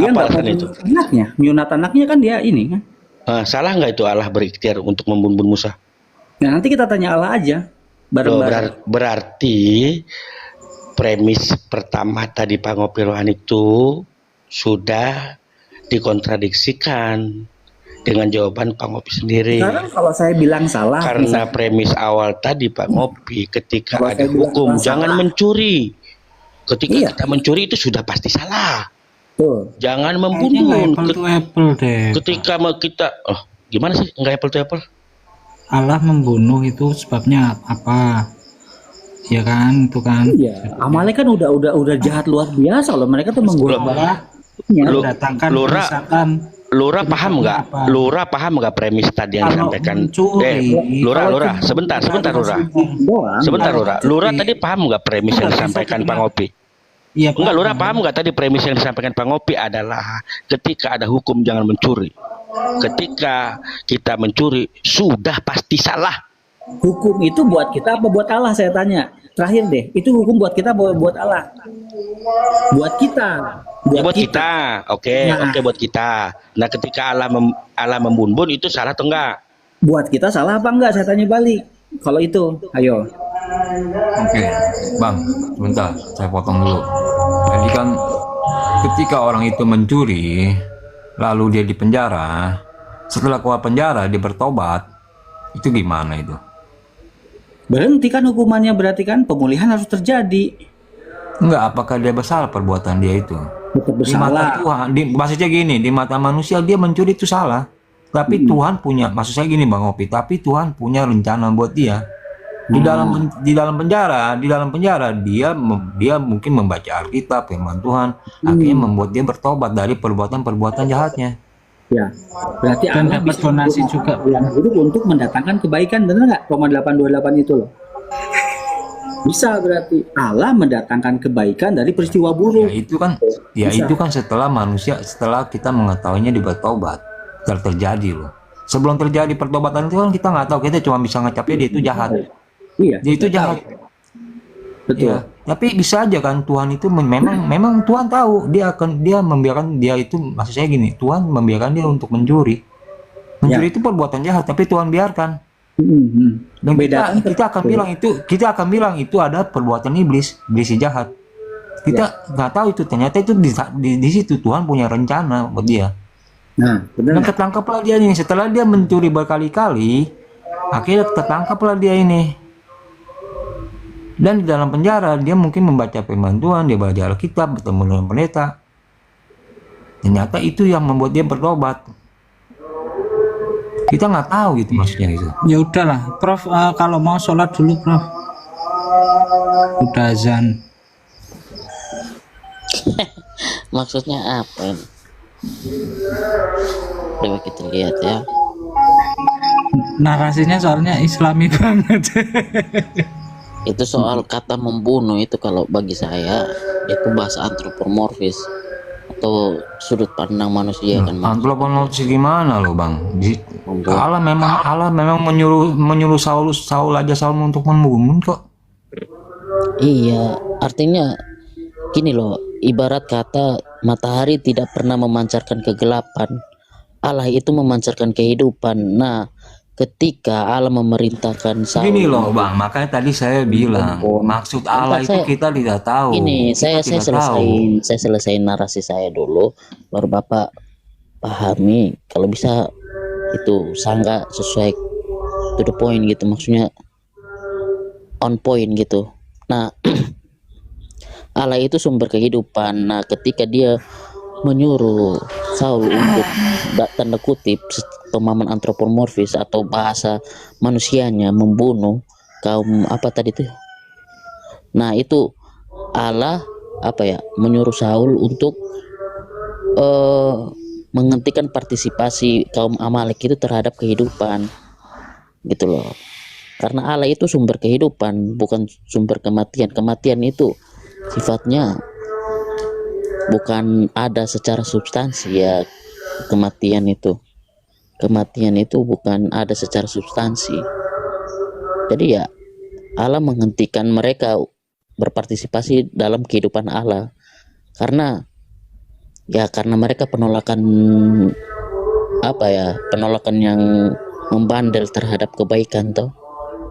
Apa nggak alasannya mau itu? nyunat anaknya kan dia ini kan. Salah nggak itu Allah berikhtiar untuk membunuh Musa? Nah, nanti kita tanya Allah aja bareng-bareng. Berarti premis pertama tadi Pak Ngopi Rohan itu sudah dikontradiksikan dengan jawaban Pak Ngopi sendiri. Sekarang kalau saya bilang salah, Karena premis awal tadi Pak Ngopi, ketika Kalau ada saya bilang hukum salah. jangan mencuri. Ketika Iya. kita mencuri itu sudah pasti salah. tuh. Jangan Kayaknya nggak membunuh. apple to apple deh. Ketika kita gimana sih nggak apple to apple? Allah membunuh itu sebabnya apa? Ya kan, itu kan. Iya, Amalek kan udah jahat luar biasa loh. Mereka tuh Allah Lu- mendatangkan Lura- kerusakan. Lura paham nggak? Apa? Lura paham nggak premis tadi yang Kalau disampaikan? mencuri, Lura, sebentar Lura. doang. Sebentar Kalau Lura. mencuri- Lura tadi paham nggak premis yang Enggak, disampaikan bisa Pak Ngopi? Iya, Enggak, Lura paham. paham nggak tadi premis yang disampaikan Pak Ngopi adalah ketika ada hukum jangan mencuri. Ketika kita mencuri sudah pasti salah. Hukum itu buat kita apa buat Allah, saya tanya. Terakhir deh, itu hukum buat kita apa buat Allah? Buat kita. Buat kita, oke, Nah. oke buat kita. Nah, ketika Allah membunuh itu salah atau enggak? Buat kita salah apa enggak? Saya tanya balik. Kalau itu, ayo. Oke, Bang, sebentar, saya potong dulu. Jadi kan ketika orang itu mencuri, lalu dia di penjara, setelah keluar penjara dia bertobat, itu gimana itu? Berhenti kan hukumannya, berarti kan pemulihan harus terjadi. Enggak, apakah dia bersalah perbuatan dia itu? Tetap Di mata bersalah. Tuhan, maksudnya gini, di mata manusia dia mencuri itu salah. Tapi Tuhan punya, maksud saya gini Bang Opi, tapi Tuhan punya rencana buat dia. Di dalam penjara dia mungkin membaca Alkitab, firman Tuhan, akhirnya membuat dia bertobat dari perbuatan jahatnya. Ya, berarti Dan Allah dapat bisa donasi menggunakan juga. yang buruk untuk mendatangkan kebaikan, benar nggak? Roma 8:28 itu loh. Bisa berarti Allah mendatangkan kebaikan dari peristiwa buruk. Ya Bisa. itu kan setelah kita mengetahuinya dia bertobat, terjadi loh. Sebelum terjadi pertobatan itu kan kita nggak tahu, kita cuma bisa ngecapnya dia itu jahat. Iya, Dia itu jahat. betul. Iya. Tapi bisa aja kan Tuhan itu memang Tuhan tahu dia membiarkan dia itu, maksud saya gini, Tuhan membiarkan dia untuk mencuri. Mencuri itu perbuatan jahat, tapi Tuhan biarkan. Dan Bedakan kita akan bilang itu ada perbuatan iblis jahat. Kita nggak tahu itu, ternyata itu di situ Tuhan punya rencana buat dia. Nah, Dan benar. ketangkaplah dia nih setelah dia mencuri berkali-kali, akhirnya tertangkaplah dia ini. Dan di dalam penjara dia mungkin membaca firman Tuhan, dia baca Alkitab, bertemu dengan pendeta. Ternyata itu yang membuat dia bertobat. Kita nggak tahu gitu maksudnya itu. Ya udahlah, Prof. Kalau mau sholat dulu, Prof. Udah azan. Maksudnya apa ini? Coba kita lihat ya. Narasinya soalnya Islami banget. Itu soal kata membunuh itu kalau bagi saya itu bahasa antropomorfis atau sudut pandang manusia kan. Antropomorfis gimana loh bang? Allah memang menyuruh Saul aja untuk membunuh kok. Iya, artinya gini loh, ibarat kata matahari tidak pernah memancarkan kegelapan, Allah itu memancarkan kehidupan. Nah, ketika Allah memerintahkan Saul, Gini loh bang, makanya tadi saya bilang maksud Allah itu kita tidak tahu. ini Kita tidak tahu. saya selesaiin narasi saya dulu, baru Bapak pahami. Kalau bisa itu sangat sesuai to the point gitu, maksudnya on point gitu. Nah, Allah itu sumber kehidupan. Nah, ketika dia menyuruh Saul untuk tanda kutip pemahaman antropomorfis atau bahasa manusianya membunuh kaum apa tadi tuh. Nah, itu Allah apa ya, menyuruh Saul untuk menghentikan partisipasi kaum Amalek itu terhadap kehidupan. Gitu loh. Karena Allah itu sumber kehidupan, bukan sumber kematian. Kematian itu sifatnya bukan ada secara substansi ya. Kematian itu bukan ada secara substansi. Jadi ya Allah menghentikan mereka berpartisipasi dalam kehidupan Allah karena mereka penolakan yang membandel terhadap kebaikan toh.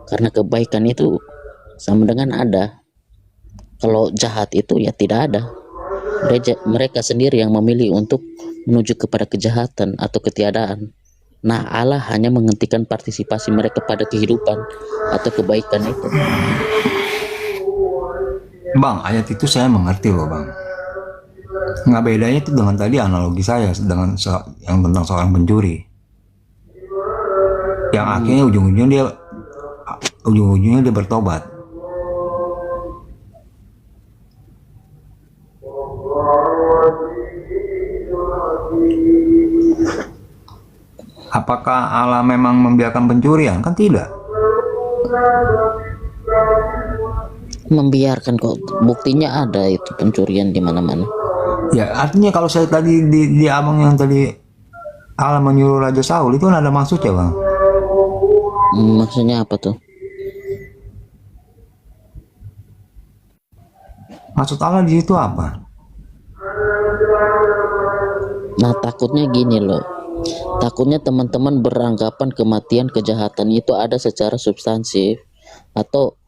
Karena kebaikan itu sama dengan ada, kalau jahat itu ya tidak ada. Mereka sendiri yang memilih untuk menuju kepada kejahatan atau ketiadaan. Nah, Allah hanya menghentikan partisipasi mereka pada kehidupan atau kebaikan itu. Bang, ayat itu saya mengerti loh bang. Nggak bedanya itu dengan tadi analogi saya dengan yang tentang seorang pencuri. Yang akhirnya ujung-ujungnya dia bertobat. Apakah Allah memang membiarkan pencurian? Kan tidak. Membiarkan kok, buktinya ada itu pencurian di mana-mana. Ya artinya kalau saya tadi di abang yang tadi Allah menyuruh Raja Saul itu kan ada maksudnya bang. Maksudnya apa tuh? Maksud Allah di situ apa? Nah, takutnya gini loh. Takutnya teman-teman beranggapan kematian kejahatan itu ada secara substansif atau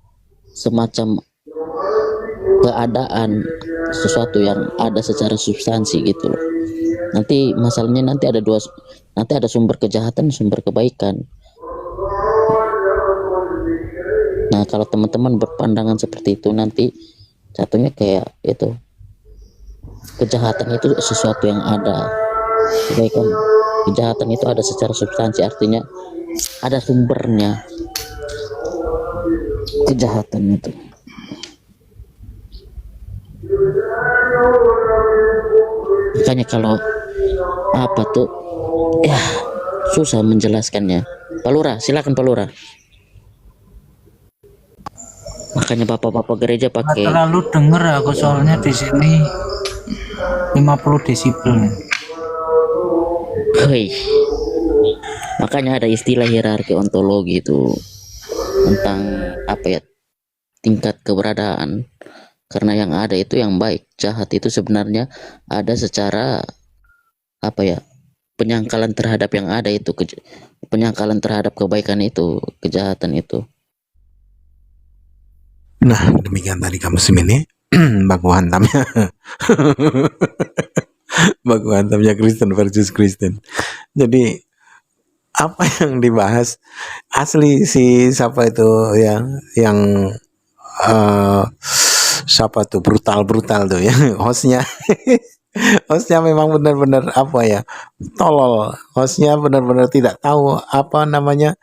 semacam keadaan sesuatu yang ada secara substansi gitu loh. Nanti masalahnya nanti ada sumber kejahatan, sumber kebaikan. Nah, kalau teman-teman berpandangan seperti itu nanti jatuhnya kayak itu, kejahatan itu sesuatu yang ada, kejahatan itu ada secara substansi, artinya ada sumbernya kejahatan itu. Makanya kalau apa tuh ya susah menjelaskannya. Pak Lurah, silakan Pak Lurah. Makanya bapak-bapak gereja Nggak pakai terlalu denger aku soalnya di sini 50 desibel. hei. Makanya ada istilah hierarki ontologi itu tentang apa ya, tingkat keberadaan. Karena yang ada itu yang baik, jahat itu sebenarnya ada secara apa ya, penyangkalan terhadap yang ada itu, penyangkalan terhadap kebaikan itu, kejahatan itu. Nah, demikian tadi kamu ini baku hantamnya. Baku hantamnya Kristen versus Kristen. Jadi apa yang dibahas asli si siapa itu yang siapa tuh brutal tuh ya hostnya. Hostnya memang benar-benar apa ya, tolol. Hostnya benar-benar tidak tahu apa namanya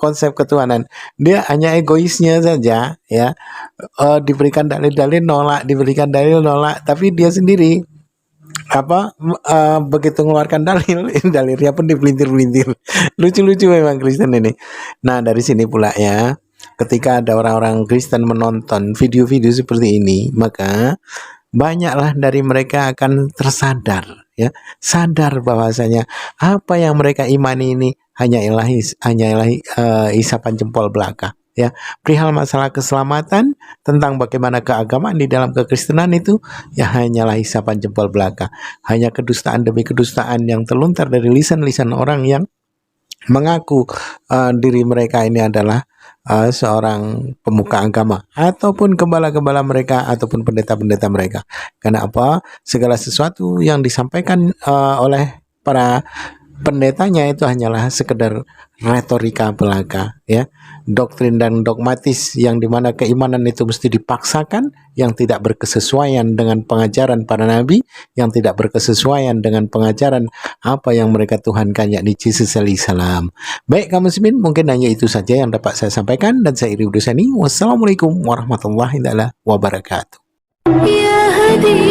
konsep ketuhanan. Dia hanya egoisnya saja ya. Diberikan dalil-dalil nolak, diberikan dalil nolak, tapi dia sendiri begitu mengeluarkan dalil dalilnya pun dipelintir-pelintir. Lucu-lucu memang Kristen ini. Nah, dari sini pula ya, ketika ada orang-orang Kristen menonton video-video seperti ini, maka banyaklah dari mereka akan tersadar ya, sadar bahwasanya apa yang mereka imani ini hanya isapan jempol belaka ya. Perihal masalah keselamatan, tentang bagaimana keagamaan di dalam kekristenan itu ya hanyalah isapan jempol belaka, hanya kedustaan demi kedustaan yang terlontar dari lisan-lisan orang yang mengaku diri mereka ini adalah seorang pemuka agama ataupun gembala-gembala mereka ataupun pendeta-pendeta mereka. Karena apa? Segala sesuatu yang disampaikan oleh para pendetanya itu hanyalah sekedar retorika belaka ya, doktrin dan dogmatis yang dimana keimanan itu mesti dipaksakan, yang tidak berkesesuaian dengan pengajaran para nabi, yang tidak berkesesuaian dengan pengajaran apa yang mereka tuhankan, yakni Yesus alaihissalam. Baik kaum muslimin, mungkin hanya itu saja yang dapat saya sampaikan, dan saya Iri Udusani. Wassalamualaikum warahmatullahi wabarakatuh. يا هدي